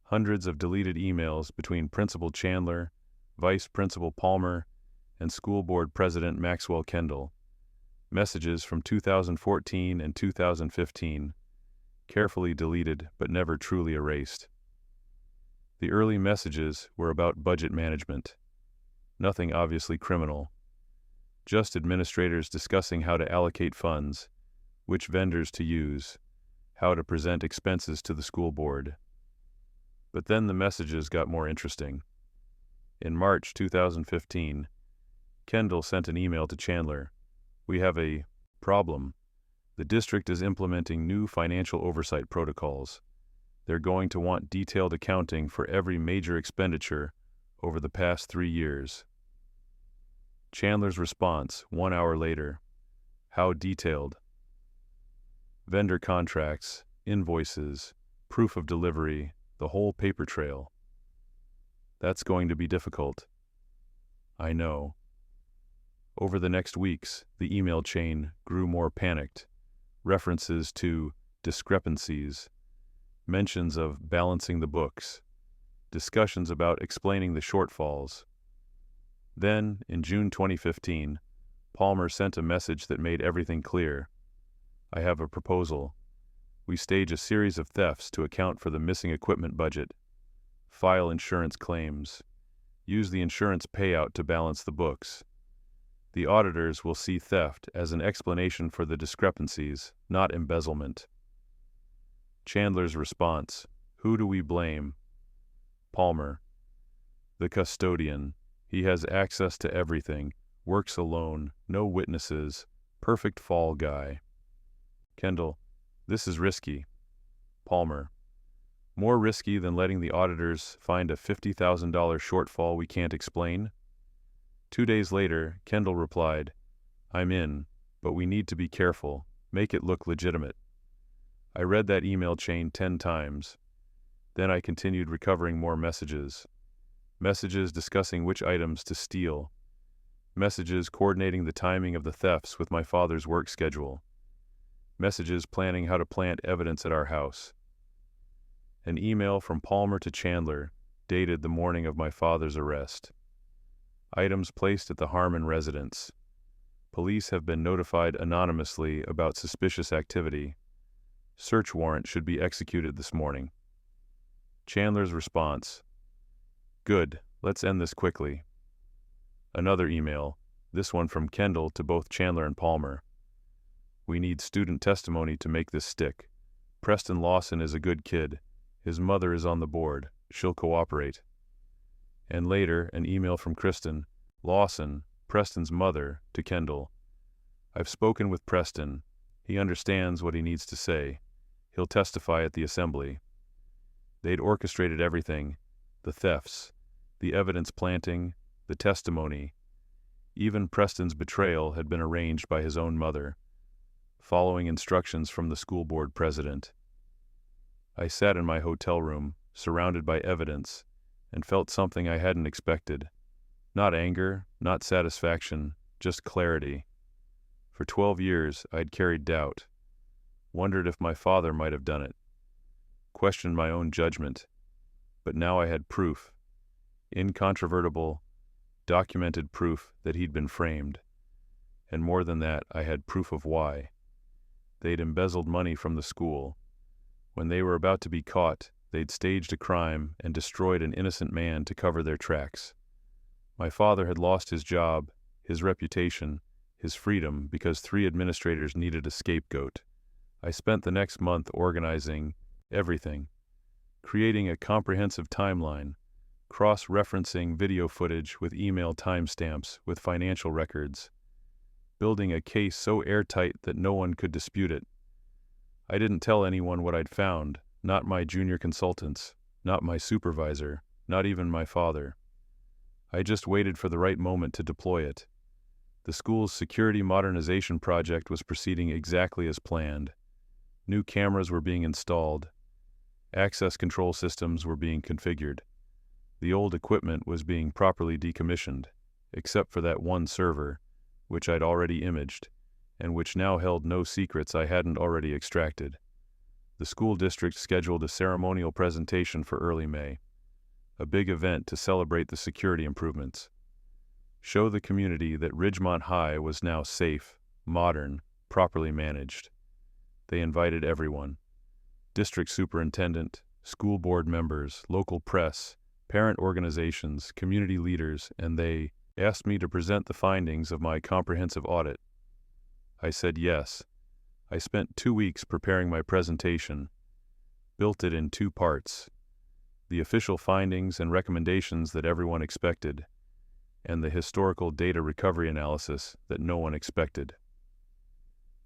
Hundreds of deleted emails between Principal Chandler, Vice Principal Palmer, and School Board President Maxwell Kendall. Messages from 2014 and 2015, carefully deleted but never truly erased. The early messages were about budget management. Nothing obviously criminal. Just administrators discussing how to allocate funds, which vendors to use, how to present expenses to the school board. But then the messages got more interesting. In March 2015, Kendall sent an email to Chandler. We have a problem. The district is implementing new financial oversight protocols. They're going to want detailed accounting for every major expenditure over the past 3 years. Chandler's response, 1 hour later. How detailed? Vendor contracts, invoices, proof of delivery, the whole paper trail. That's going to be difficult. I know. Over the next weeks, the email chain grew more panicked. References to discrepancies, mentions of balancing the books, discussions about explaining the shortfalls. Then, in June 2015, Palmer sent a message that made everything clear. I have a proposal. We stage a series of thefts to account for the missing equipment budget. File insurance claims. Use the insurance payout to balance the books. The auditors will see theft as an explanation for the discrepancies, not embezzlement. Chandler's response, who do we blame? Palmer. The custodian. He has access to everything, works alone, no witnesses, perfect fall guy. Kendall. This is risky. Palmer. More risky than letting the auditors find a $50,000 shortfall we can't explain? 2 days later, Kendall replied, I'm in, but we need to be careful, make it look legitimate. I read that email chain 10 times. Then I continued recovering more messages. Messages discussing which items to steal. Messages coordinating the timing of the thefts with my father's work schedule. Messages planning how to plant evidence at our house. An email from Palmer to Chandler, dated the morning of my father's arrest. Items placed at the Harmon residence. Police have been notified anonymously about suspicious activity. Search warrant should be executed this morning. Chandler's response. Good, let's end this quickly. Another email, this one from Kendall to both Chandler and Palmer. We need student testimony to make this stick. Preston Lawson is a good kid. His mother is on the board. She'll cooperate. And later, an email from Kristen, Lawson, Preston's mother, to Kendall. I've spoken with Preston. He understands what he needs to say. He'll testify at the assembly. They'd orchestrated everything, the thefts, the evidence planting, the testimony. Even Preston's betrayal had been arranged by his own mother, following instructions from the school board president. I sat in my hotel room, surrounded by evidence, and felt something I hadn't expected. Not anger, not satisfaction, just clarity. For 12 years, I'd carried doubt. Wondered if my father might have done it. Questioned my own judgment. But now I had proof. Incontrovertible, documented proof that he'd been framed. And more than that, I had proof of why. They'd embezzled money from the school. When they were about to be caught, they'd staged a crime and destroyed an innocent man to cover their tracks. My father had lost his job, his reputation, his freedom because 3 administrators needed a scapegoat. I spent the next month organizing everything, creating a comprehensive timeline, cross-referencing video footage with email timestamps with financial records, building a case so airtight that no one could dispute it. I didn't tell anyone what I'd found, not my junior consultants, not my supervisor, not even my father. I just waited for the right moment to deploy it. The school's security modernization project was proceeding exactly as planned. New cameras were being installed. Access control systems were being configured. The old equipment was being properly decommissioned, except for that one server, which I'd already imaged, and which now held no secrets I hadn't already extracted. The school district scheduled a ceremonial presentation for early May, a big event to celebrate the security improvements. Show the community that Ridgemont High was now safe, modern, properly managed. They invited everyone: district superintendent, school board members, local press, parent organizations, community leaders, and they asked me to present the findings of my comprehensive audit. I said yes. I spent 2 weeks preparing my presentation, built it in 2 parts: the official findings and recommendations that everyone expected, and the historical data recovery analysis that no one expected.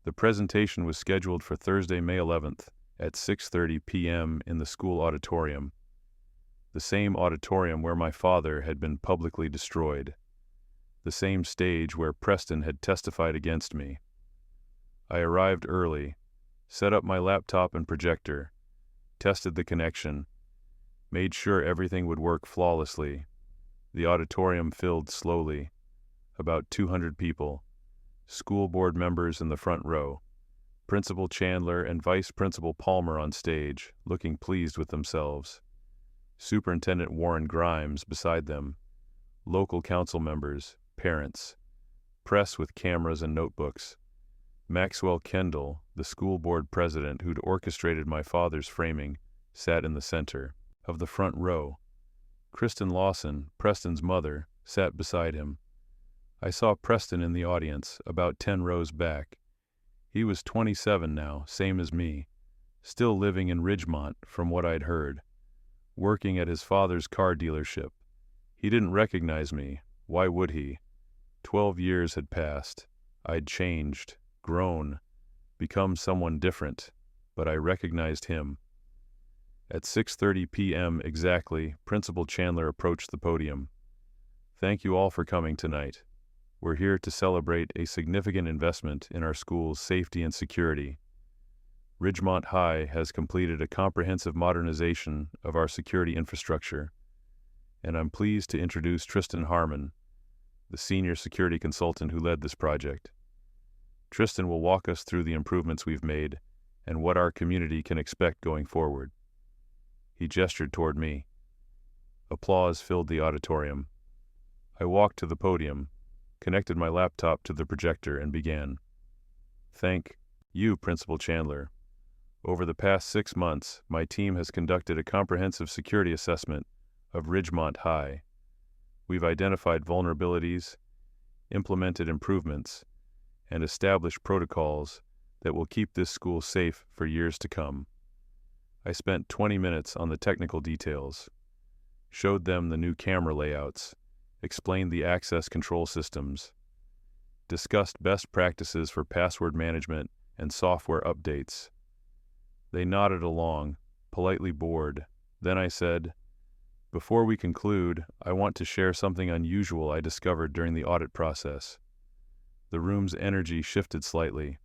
The presentation was scheduled for Thursday, May 11th at 6:30 p.m. in the school auditorium, the same auditorium where my father had been publicly destroyed, the same stage where Preston had testified against me. I arrived early, set up my laptop and projector, tested the connection, made sure everything would work flawlessly. The auditorium filled slowly, about 200 people, school board members in the front row, Principal Chandler and Vice Principal Palmer on stage, looking pleased with themselves, Superintendent Warren Grimes beside them, local council members, parents, press with cameras and notebooks. Maxwell Kendall, the school board president who'd orchestrated my father's framing, sat in the center of the front row. Kristen Lawson, Preston's mother, sat beside him. I saw Preston in the audience, about 10 rows back. He was 27 now, same as me, still living in Ridgemont from what I'd heard, working at his father's car dealership. He didn't recognize me. Why would he? 12 years had passed. I'd changed, grown, become someone different, but I recognized him. At 6:30 p.m. exactly, Principal Chandler approached the podium. Thank you all for coming tonight. We're here to celebrate a significant investment in our school's safety and security. Ridgemont High has completed a comprehensive modernization of our security infrastructure, and I'm pleased to introduce Tristan Harmon, the senior security consultant who led this project. Tristan will walk us through the improvements we've made and what our community can expect going forward. He gestured toward me. Applause filled the auditorium. I walked to the podium, connected my laptop to the projector, and began. Thank you, Principal Chandler. Over the past 6 months, my team has conducted a comprehensive security assessment of Ridgemont High. We've identified vulnerabilities, implemented improvements, and established protocols that will keep this school safe for years to come. I spent 20 minutes on the technical details, showed them the new camera layouts, explained the access control systems, discussed best practices for password management and software updates. They nodded along, politely bored. Then I said, "Before we conclude, I want to share something unusual I discovered during the audit process." The room's energy shifted slightly.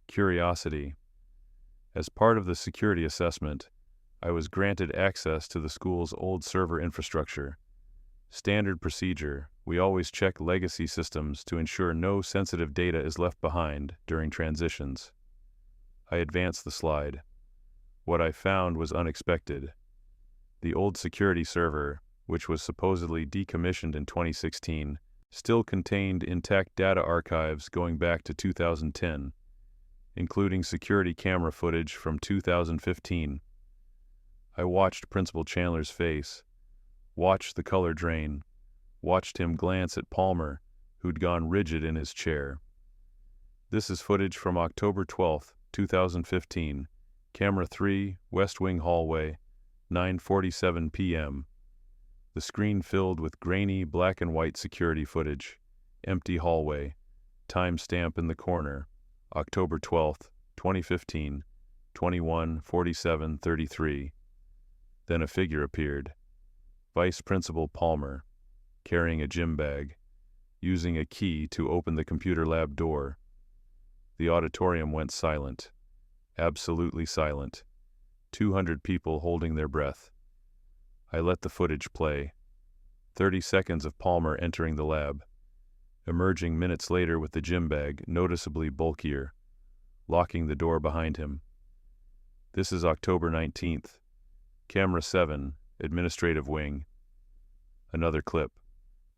Curiosity. As part of the security assessment, I was granted access to the school's old server infrastructure. Standard procedure, we always check legacy systems to ensure no sensitive data is left behind during transitions. I advanced the slide. What I found was unexpected. The old security server, which was supposedly decommissioned in 2016, still contained intact data archives going back to 2010, including security camera footage from 2015. I watched Principal Chandler's face, watched the color drain, watched him glance at Palmer, who'd gone rigid in his chair. "This is footage from October 12th, 2015, Camera 3, West Wing Hallway, 9:47 p.m. The screen filled with grainy black and white security footage. Empty hallway. Timestamp in the corner. October 12th, 2015, 21:47:33. Then a figure appeared. Vice Principal Palmer, carrying a gym bag, using a key to open the computer lab door. The auditorium went silent. Absolutely silent. 200 people holding their breath. I let the footage play. 30 seconds of Palmer entering the lab, emerging minutes later with the gym bag noticeably bulkier, locking the door behind him. This is October 19th. Camera 7, Administrative Wing. Another clip.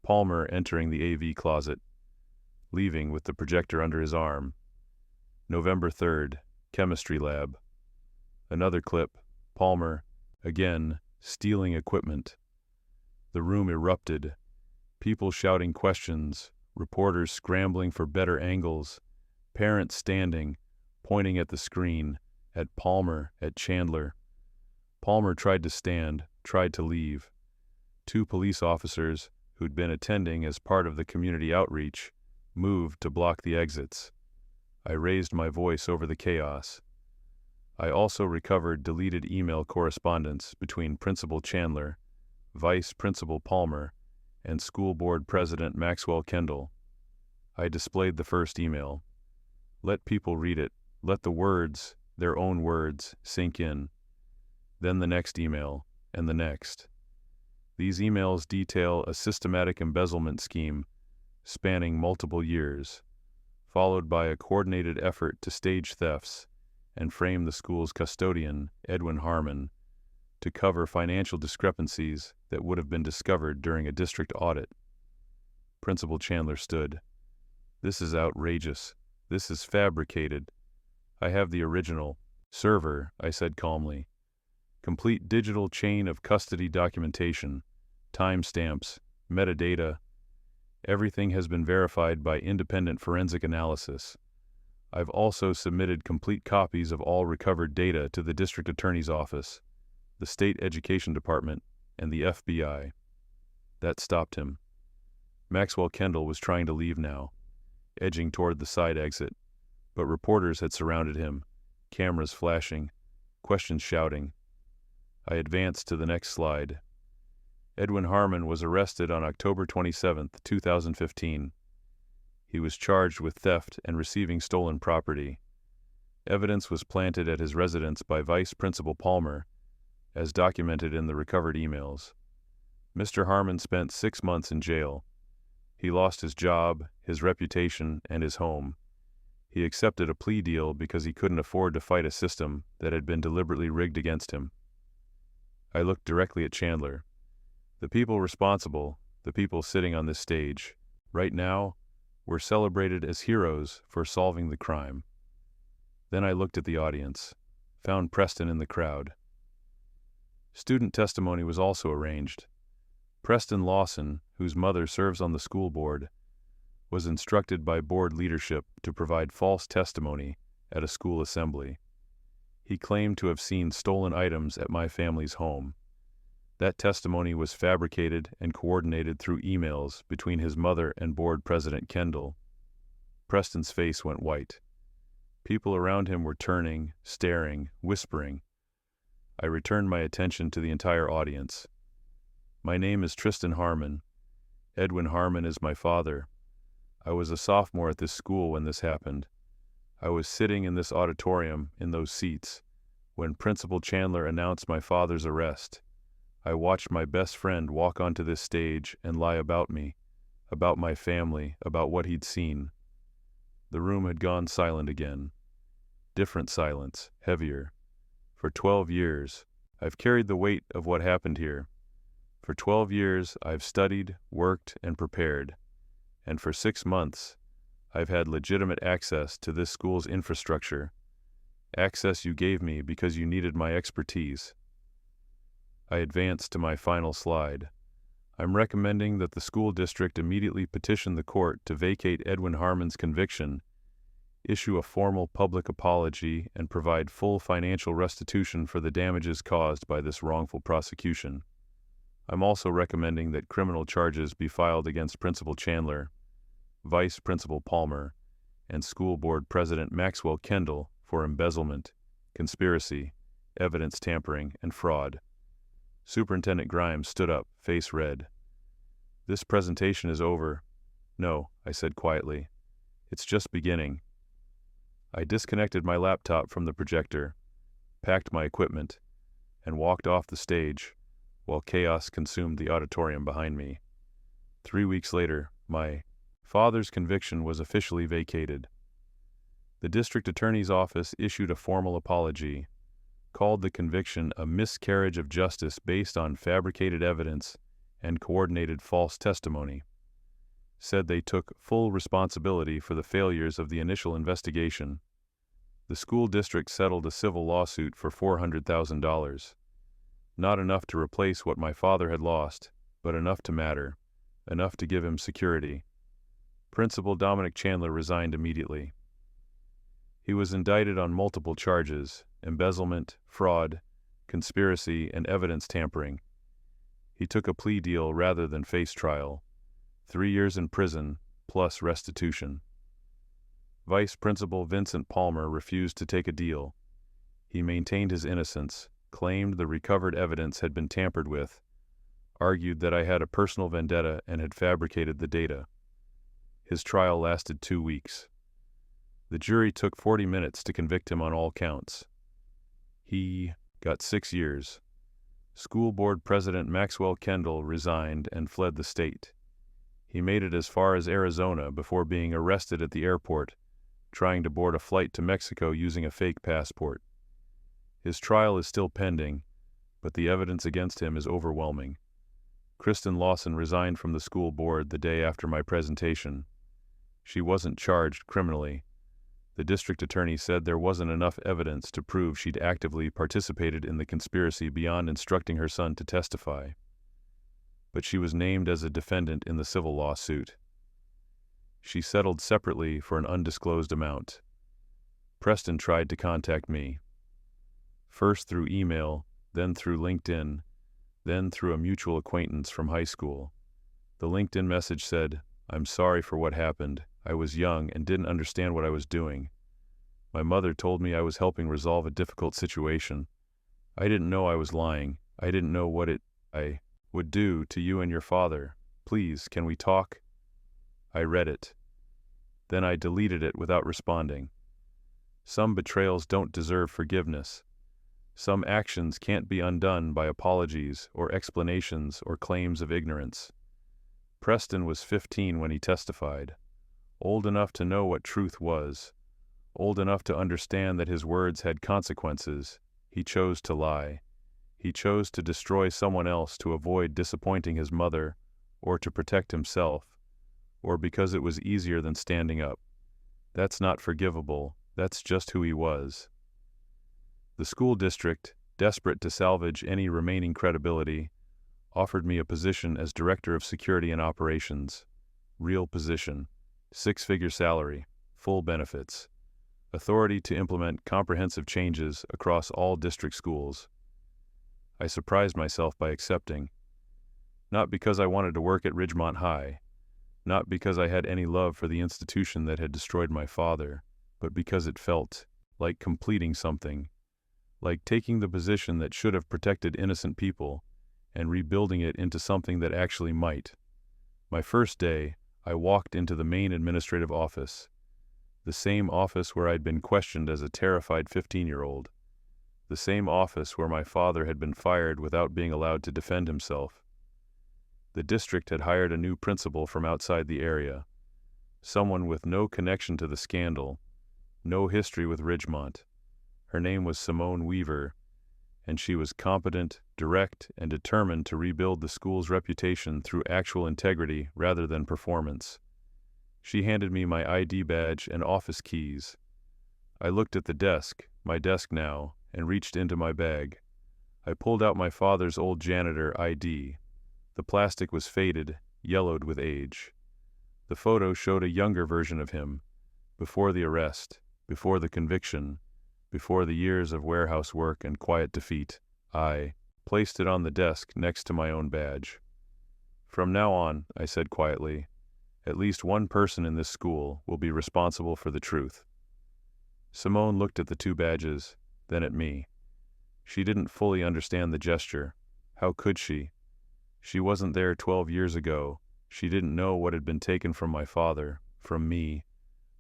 Palmer entering the AV closet, leaving with the projector under his arm. November 3rd, Chemistry Lab. Another clip. Palmer, again, stealing equipment. The room erupted. People shouting questions, reporters scrambling for better angles, parents standing, pointing at the screen, at Palmer, at Chandler. Palmer tried to stand, tried to leave. 2 police officers, who'd been attending as part of the community outreach, moved to block the exits. I raised my voice over the chaos. I also recovered deleted email correspondence between Principal Chandler, Vice Principal Palmer, and School Board President Maxwell Kendall. I displayed the first email. Let people read it. Let the words, their own words, sink in. Then the next email, and the next. These emails detail a systematic embezzlement scheme spanning multiple years, followed by a coordinated effort to stage thefts and frame the school's custodian, Edwin Harmon, to cover financial discrepancies that would have been discovered during a district audit. Principal Chandler stood. This is outrageous. This is fabricated. I have the original. Server, I said calmly. Complete digital chain of custody documentation, timestamps, metadata. Everything has been verified by independent forensic analysis. I've also submitted complete copies of all recovered data to the district attorney's office, the state education department, and the FBI. That stopped him. Maxwell Kendall was trying to leave now, edging toward the side exit, but reporters had surrounded him, cameras flashing, questions shouting. I advanced to the next slide. Edwin Harmon was arrested on October 27, 2015. He was charged with theft and receiving stolen property. Evidence was planted at his residence by Vice Principal Palmer, as documented in the recovered emails. Mr. Harmon spent 6 months in jail. He lost his job, his reputation, and his home. He accepted a plea deal because he couldn't afford to fight a system that had been deliberately rigged against him. I looked directly at Chandler. The people responsible, the people sitting on this stage, right now, were celebrated as heroes for solving the crime. Then I looked at the audience, found Preston in the crowd. Student testimony was also arranged. Preston Lawson, whose mother serves on the school board, was instructed by board leadership to provide false testimony at a school assembly. He claimed to have seen stolen items at my family's home. That testimony was fabricated and coordinated through emails between his mother and board president Kendall. Preston's face went white. People around him were turning, staring, whispering. I returned my attention to the entire audience. My name is Tristan Harmon. Edwin Harmon is my father. I was a sophomore at this school when this happened. I was sitting in this auditorium, in those seats, when Principal Chandler announced my father's arrest. I watched my best friend walk onto this stage and lie about me, about my family, about what he'd seen. The room had gone silent again. Different silence, heavier. For 12 years, I've carried the weight of what happened here. For 12 years, I've studied, worked, and prepared. And for 6 months, I've had legitimate access to this school's infrastructure. Access you gave me because you needed my expertise. I advanced to my final slide. I'm recommending that the school district immediately petition the court to vacate Edwin Harmon's conviction issue a formal public apology, and provide full financial restitution for the damages caused by this wrongful prosecution. I'm also recommending that criminal charges be filed against Principal Chandler, Vice Principal Palmer, and School Board President Maxwell Kendall for embezzlement, conspiracy, evidence tampering, and fraud. Superintendent Grimes stood up, face red. "This presentation is over." "No," I said quietly. "It's just beginning." I disconnected my laptop from the projector, packed my equipment, and walked off the stage while chaos consumed the auditorium behind me. 3 weeks later, my father's conviction was officially vacated. The district attorney's office issued a formal apology, called the conviction a miscarriage of justice based on fabricated evidence and coordinated false testimony, said they took full responsibility for the failures of the initial investigation. The school district settled a civil lawsuit for $400,000. Not enough to replace what my father had lost, but enough to matter, enough to give him security. Principal Dominic Chandler resigned immediately. He was indicted on multiple charges: embezzlement, fraud, conspiracy, and evidence tampering. He took a plea deal rather than face trial. 3 years in prison, plus restitution. Vice Principal Vincent Palmer refused to take a deal. He maintained his innocence, claimed the recovered evidence had been tampered with, argued that I had a personal vendetta and had fabricated the data. His trial lasted 2 weeks. The jury took 40 minutes to convict him on all counts. He got 6 years. School Board President Maxwell Kendall resigned and fled the state. He made it as far as Arizona before being arrested at the airport, trying to board a flight to Mexico using a fake passport. His trial is still pending, but the evidence against him is overwhelming. Kristen Lawson resigned from the school board the day after my presentation. She wasn't charged criminally. The district attorney said there wasn't enough evidence to prove she'd actively participated in the conspiracy beyond instructing her son to testify. But she was named as a defendant in the civil lawsuit. She settled separately for an undisclosed amount. Preston tried to contact me. First through email, then through LinkedIn, then through a mutual acquaintance from high school. The LinkedIn message said, "I'm sorry for what happened. I was young and didn't understand what I was doing. My mother told me I was helping resolve a difficult situation. I didn't know I was lying. I didn't know what I would do to you and your father. Please, can we talk?" I read it. Then I deleted it without responding. Some betrayals don't deserve forgiveness. Some actions can't be undone by apologies or explanations or claims of ignorance. Preston was 15 when he testified, old enough to know what truth was, old enough to understand that his words had consequences. He chose to lie. He chose to destroy someone else to avoid disappointing his mother, or to protect himself, or because it was easier than standing up. That's not forgivable. That's just who he was. The school district, desperate to salvage any remaining credibility, offered me a position as Director of Security and Operations. Real position. 6-figure salary. Full benefits. Authority to implement comprehensive changes across all district schools. I surprised myself by accepting. Not because I wanted to work at Ridgemont High, not because I had any love for the institution that had destroyed my father, but because it felt like completing something, like taking the position that should have protected innocent people and rebuilding it into something that actually might. My first day, I walked into the main administrative office, the same office where I'd been questioned as a terrified 15-year-old, the same office where my father had been fired without being allowed to defend himself. The district had hired a new principal from outside the area, someone with no connection to the scandal, no history with Ridgemont. Her name was Simone Weaver, and she was competent, direct, and determined to rebuild the school's reputation through actual integrity rather than performance. She handed me my ID badge and office keys. I looked at the desk, my desk now, and reached into my bag. I pulled out my father's old janitor ID. The plastic was faded, yellowed with age. The photo showed a younger version of him, Before the arrest, before the conviction, before the years of warehouse work and quiet defeat, I placed it on the desk next to my own badge. From now on, I said quietly, at least one person in this school will be responsible for the truth. Simone looked at the two badges, then at me. She didn't fully understand the gesture. How could she? She wasn't there 12 years ago. She didn't know what had been taken from my father, from me,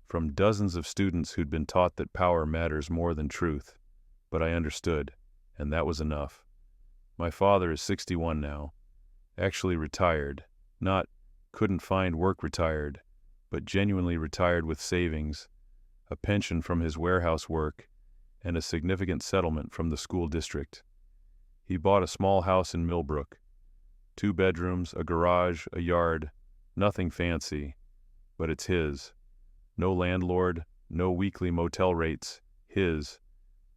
from dozens of students who'd been taught that power matters more than truth. But I understood, and that was enough. My father is 61 now, actually retired, not couldn't find work retired, but genuinely retired with savings, a pension from his warehouse work, and a significant settlement from the school district. He bought a small house in Millbrook, 2 bedrooms, a garage, a yard, nothing fancy, but it's his. No landlord, no weekly motel rates, his.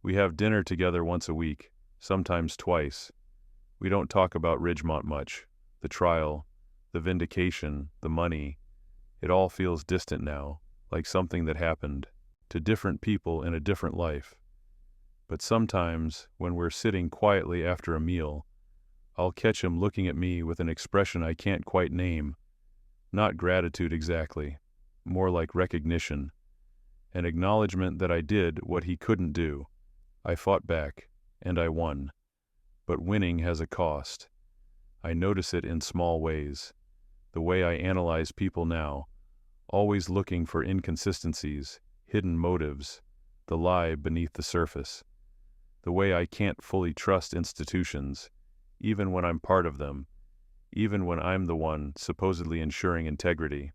We have dinner together once a week, sometimes twice. We don't talk about Ridgemont much, the trial, the vindication, the money. It all feels distant now, like something that happened to different people in a different life. But sometimes, when we're sitting quietly after a meal, I'll catch him looking at me with an expression I can't quite name. Not gratitude exactly, more like recognition, an acknowledgement that I did what he couldn't do. I fought back, and I won. But winning has a cost. I notice it in small ways. The way I analyze people now, always looking for inconsistencies, hidden motives, the lie beneath the surface. The way I can't fully trust institutions, even when I'm part of them, even when I'm the one supposedly ensuring integrity.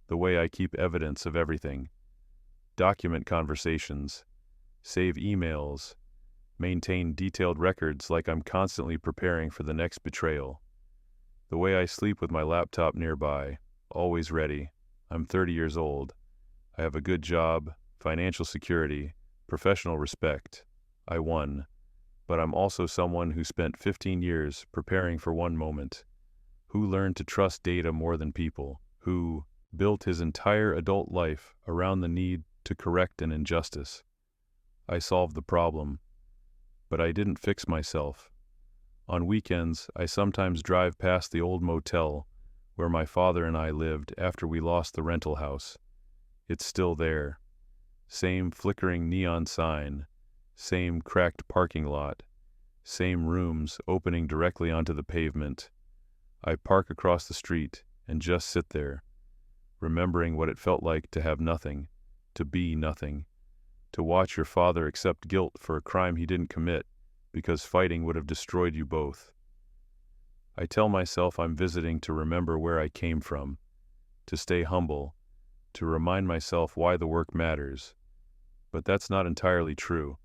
The way I keep evidence of everything. Document conversations, save emails, maintain detailed records like I'm constantly preparing for the next betrayal. The way I sleep with my laptop nearby, always ready. I'm 30 years old. I have a good job, financial security, professional respect. I won. But I'm also someone who spent 15 years preparing for one moment, who learned to trust data more than people, who built his entire adult life around the need to correct an injustice. I solved the problem, but I didn't fix myself. On weekends, I sometimes drive past the old motel where my father and I lived after we lost the rental house. It's still there. Same flickering neon sign, same cracked parking lot, same rooms opening directly onto the pavement. I park across the street and just sit there, remembering what it felt like to have nothing, to be nothing, to watch your father accept guilt for a crime he didn't commit because fighting would have destroyed you both. I tell myself I'm visiting to remember where I came from, to stay humble, to remind myself why the work matters. But that's not entirely true.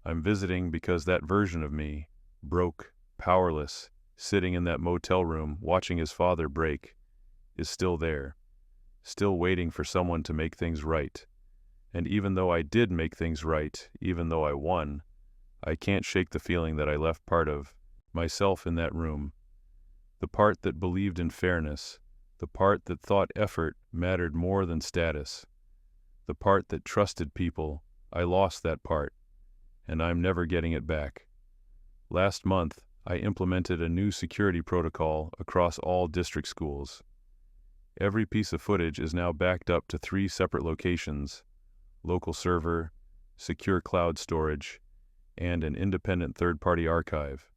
I'm visiting because that version of me, broke, powerless, sitting in that motel room watching his father break, is still there, still waiting for someone to make things right. And even though I did make things right, even though I won, I can't shake the feeling that I left part of myself in that room. The part that believed in fairness, the part that thought effort mattered more than status, the part that trusted people. I lost that part, and I'm never getting it back. Last month, I implemented a new security protocol across all district schools. Every piece of footage is now backed up to 3 separate locations: local server, secure cloud storage, and an independent third-party archive.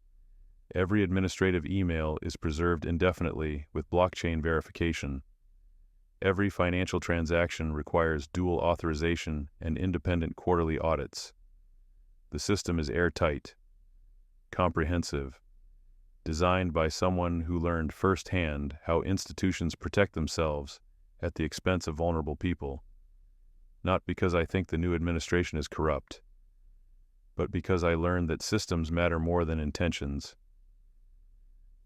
Every administrative email is preserved indefinitely with blockchain verification. Every financial transaction requires dual authorization and independent quarterly audits. The system is airtight, comprehensive, designed by someone who learned firsthand how institutions protect themselves at the expense of vulnerable people. Not because I think the new administration is corrupt, but because I learned that systems matter more than intentions.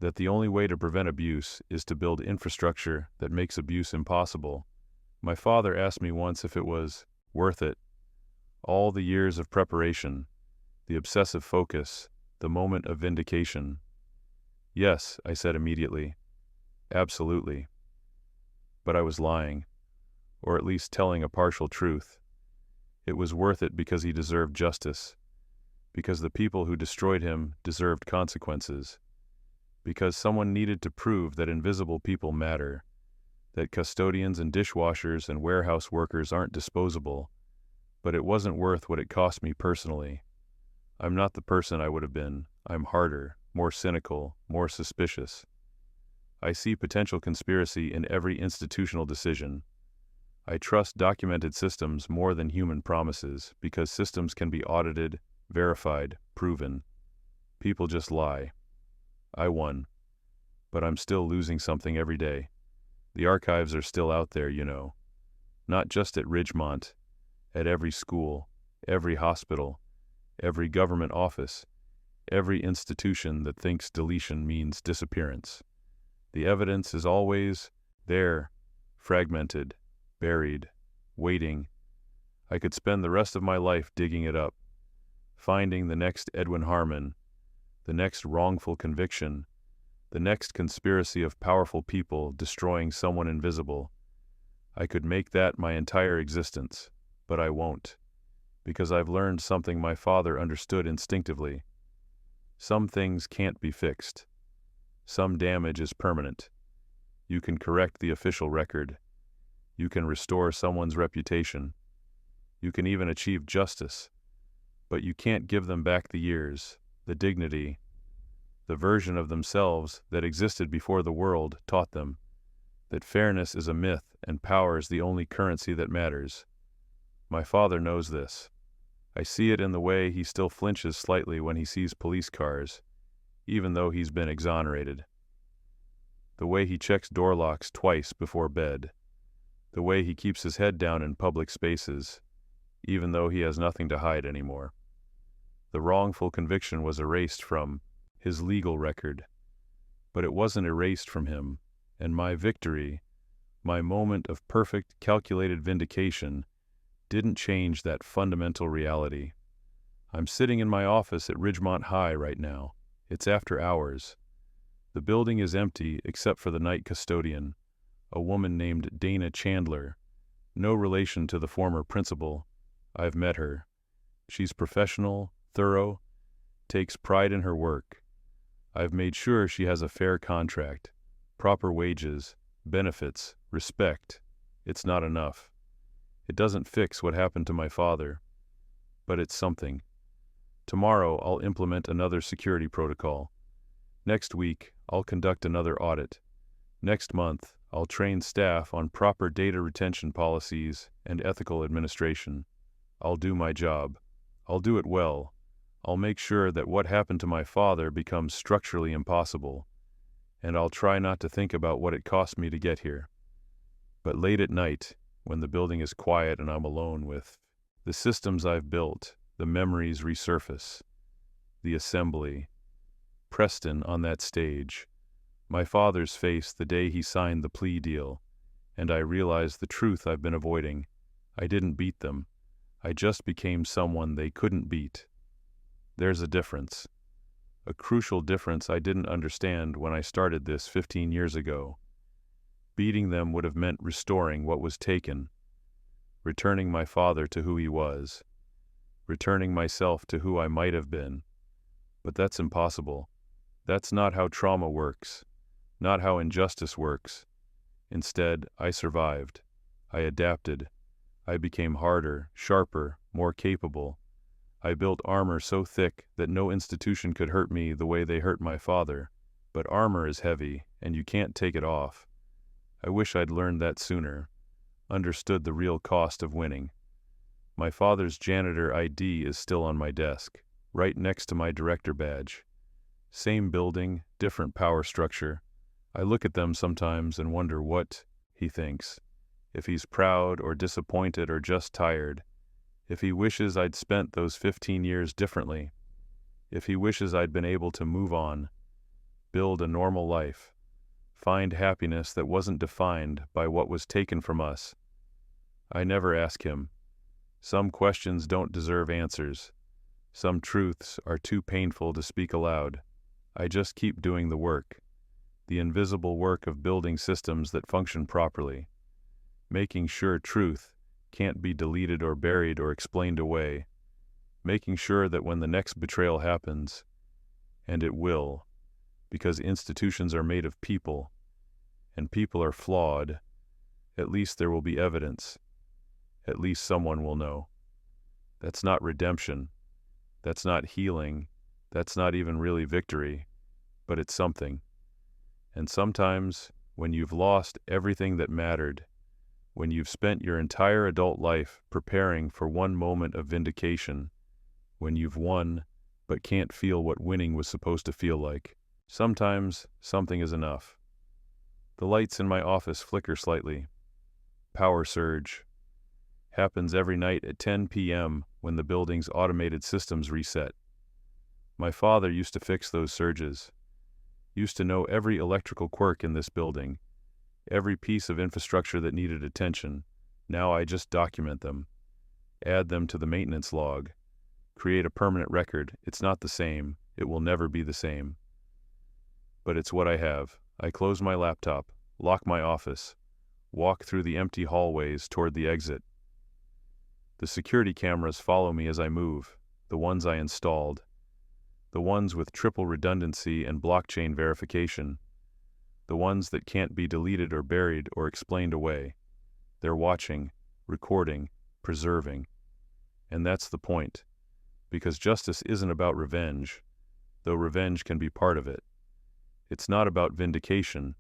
That the only way to prevent abuse is to build infrastructure that makes abuse impossible. My father asked me once if it was worth it. All the years of preparation, the obsessive focus, the moment of vindication. Yes, I said immediately. Absolutely. But I was lying. or at least telling a partial truth. It was worth it because he deserved justice, because the people who destroyed him deserved consequences, because someone needed to prove that invisible people matter, that custodians and dishwashers and warehouse workers aren't disposable. But it wasn't worth what it cost me personally. I'm not the person I would have been. I'm harder, more cynical, more suspicious. I see potential conspiracy in every institutional decision. I trust documented systems more than human promises because systems can be audited, verified, proven. People just lie. I won. But I'm still losing something every day. The archives are still out there, you know. Not just at Ridgemont, at every school, every hospital, every government office, every institution that thinks deletion means disappearance. The evidence is always there, fragmented, buried, waiting. I could spend the rest of my life digging it up, finding the next Edwin Harmon, the next wrongful conviction, the next conspiracy of powerful people destroying someone invisible. I could make that my entire existence, but I won't, because I've learned something my father understood instinctively. Some things can't be fixed. Some damage is permanent. You can correct the official record. You can restore someone's reputation. You can even achieve justice. But you can't give them back the years, the dignity, the version of themselves that existed before the world taught them that fairness is a myth and power is the only currency that matters. My father knows this. I see it in the way he still flinches slightly when he sees police cars, even though he's been exonerated. The way he checks door locks twice before bed. The way he keeps his head down in public spaces, even though he has nothing to hide anymore. The wrongful conviction was erased from his legal record, but it wasn't erased from him, and my victory, my moment of perfect, calculated vindication, didn't change that fundamental reality. I'm sitting in my office at Ridgemont High right now. It's after hours. The building is empty except for the night custodian, a woman named Dana Chandler, no relation to the former principal. I've met her. She's professional, thorough, takes pride in her work. I've made sure she has a fair contract, proper wages, benefits, respect. It's not enough. It doesn't fix what happened to my father, but it's something. Tomorrow I'll implement another security protocol. Next week I'll conduct another audit. Next month I'll train staff on proper data retention policies and ethical administration. I'll do my job. I'll do it well. I'll make sure that what happened to my father becomes structurally impossible, and I'll try not to think about what it cost me to get here. But late at night, when the building is quiet and I'm alone with the systems I've built, the memories resurface. The assembly. Preston on that stage. My father's face the day he signed the plea deal, and I realized the truth I've been avoiding. I didn't beat them. I just became someone they couldn't beat. There's a difference. A crucial difference I didn't understand when I started this 15 years ago. Beating them would have meant restoring what was taken, returning my father to who he was, returning myself to who I might have been. But that's impossible. That's not how trauma works, not how injustice works. Instead, I survived. I adapted. I became harder, sharper, more capable. I built armor so thick that no institution could hurt me the way they hurt my father. But armor is heavy, and you can't take it off. I wish I'd learned that sooner, understood the real cost of winning. My father's janitor ID is still on my desk, right next to my director badge. Same building, different power structure. I look at them sometimes and wonder what he thinks. If he's proud or disappointed or just tired. If he wishes I'd spent those 15 years differently. If he wishes I'd been able to move on, build a normal life, find happiness that wasn't defined by what was taken from us. I never ask him. Some questions don't deserve answers. Some truths are too painful to speak aloud. I just keep doing the work, the invisible work of building systems that function properly. making sure truth can't be deleted or buried or explained away, making sure that when the next betrayal happens, and it will, because institutions are made of people, and people are flawed, at least there will be evidence. At least someone will know. That's not redemption. That's not healing. That's not even really victory. But it's something. And sometimes, when you've lost everything that mattered, when you've spent your entire adult life preparing for one moment of vindication, when you've won but can't feel what winning was supposed to feel like, sometimes something is enough. The lights in my office flicker slightly. Power surge. Happens every night at 10 p.m. when the building's automated systems reset. My father used to fix those surges. Used to know every electrical quirk in this building, every piece of infrastructure that needed attention. Now I just document them, add them to the maintenance log, create a permanent record. It's not the same. It will never be the same. But it's what I have. I close my laptop, lock my office, walk through the empty hallways toward the exit. The security cameras follow me as I move, the ones I installed, the ones with triple redundancy and blockchain verification, the ones that can't be deleted or buried or explained away. They're watching, recording, preserving. And that's the point, because justice isn't about revenge, though revenge can be part of it. It's not about vindication,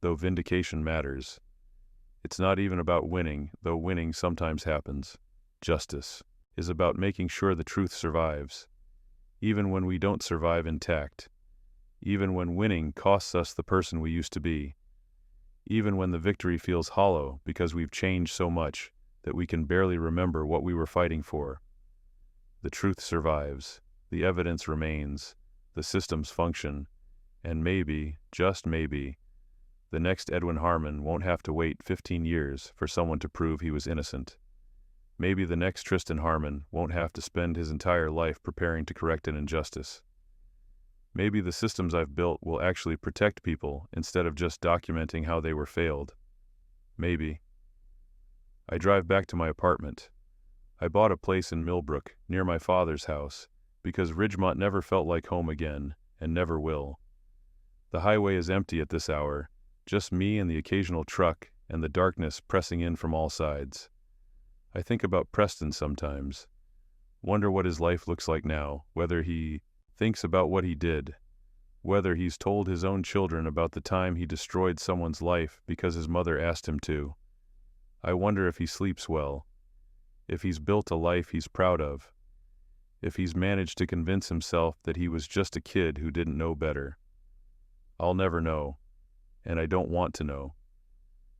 though vindication matters. It's not even about winning, though winning sometimes happens. Justice is about making sure the truth survives, even when we don't survive intact, even when winning costs us the person we used to be, even when the victory feels hollow because we've changed so much that we can barely remember what we were fighting for. The truth survives, the evidence remains, the systems function, and maybe, just maybe, the next Edwin Harmon won't have to wait 15 years for someone to prove he was innocent. Maybe the next Tristan Harmon won't have to spend his entire life preparing to correct an injustice. Maybe the systems I've built will actually protect people instead of just documenting how they were failed. Maybe. I drive back to my apartment. I bought a place in Millbrook, near my father's house, because Ridgemont never felt like home again, and never will. The highway is empty at this hour, just me and the occasional truck and the darkness pressing in from all sides. I think about Preston sometimes. Wonder what his life looks like now, whether he thinks about what he did, whether he's told his own children about the time he destroyed someone's life because his mother asked him to. I wonder if he sleeps well, if he's built a life he's proud of, if he's managed to convince himself that he was just a kid who didn't know better. I'll never know, and I don't want to know.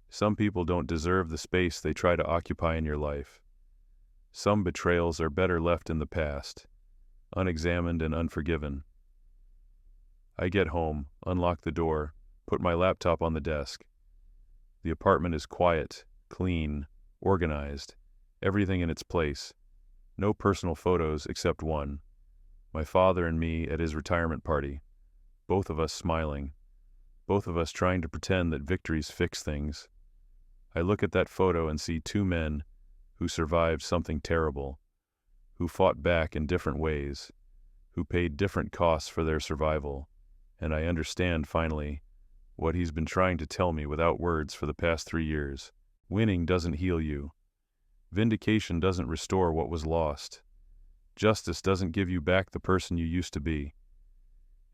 Some people don't deserve the space they try to occupy in your life. Some betrayals are better left in the past, unexamined and unforgiven. I get home, unlock the door, put my laptop on the desk. The apartment is quiet, clean, organized, everything in its place. No personal photos except one. My father and me at his retirement party. Both of us smiling. Both of us trying to pretend that victories fix things. I look at that photo and see two men who survived something terrible, who fought back in different ways, who paid different costs for their survival, and I understand, finally, what he's been trying to tell me without words for the past 3 years. Winning doesn't heal you. Vindication doesn't restore what was lost. Justice doesn't give you back the person you used to be.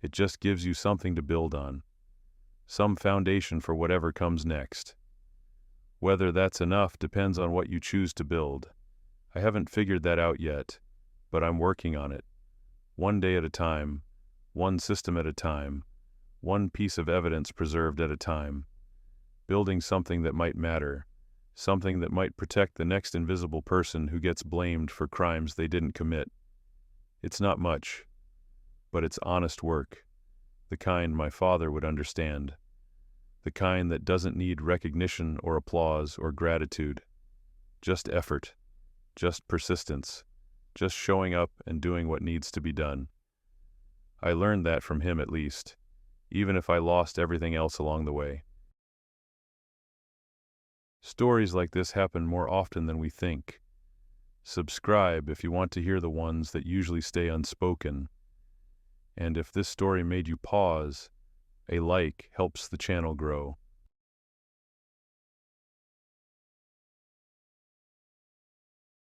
It just gives you something to build on, some foundation for whatever comes next. Whether that's enough depends on what you choose to build. I haven't figured that out yet, but I'm working on it. One day at a time, one system at a time, one piece of evidence preserved at a time. Building something that might matter, something that might protect the next invisible person who gets blamed for crimes they didn't commit. It's not much, but it's honest work, the kind my father would understand. The kind that doesn't need recognition or applause or gratitude. Just effort, just persistence, just showing up and doing what needs to be done. I learned that from him at least, even if I lost everything else along the way. Stories like this happen more often than we think. Subscribe if you want to hear the ones that usually stay unspoken. And if this story made you pause, a like helps the channel grow.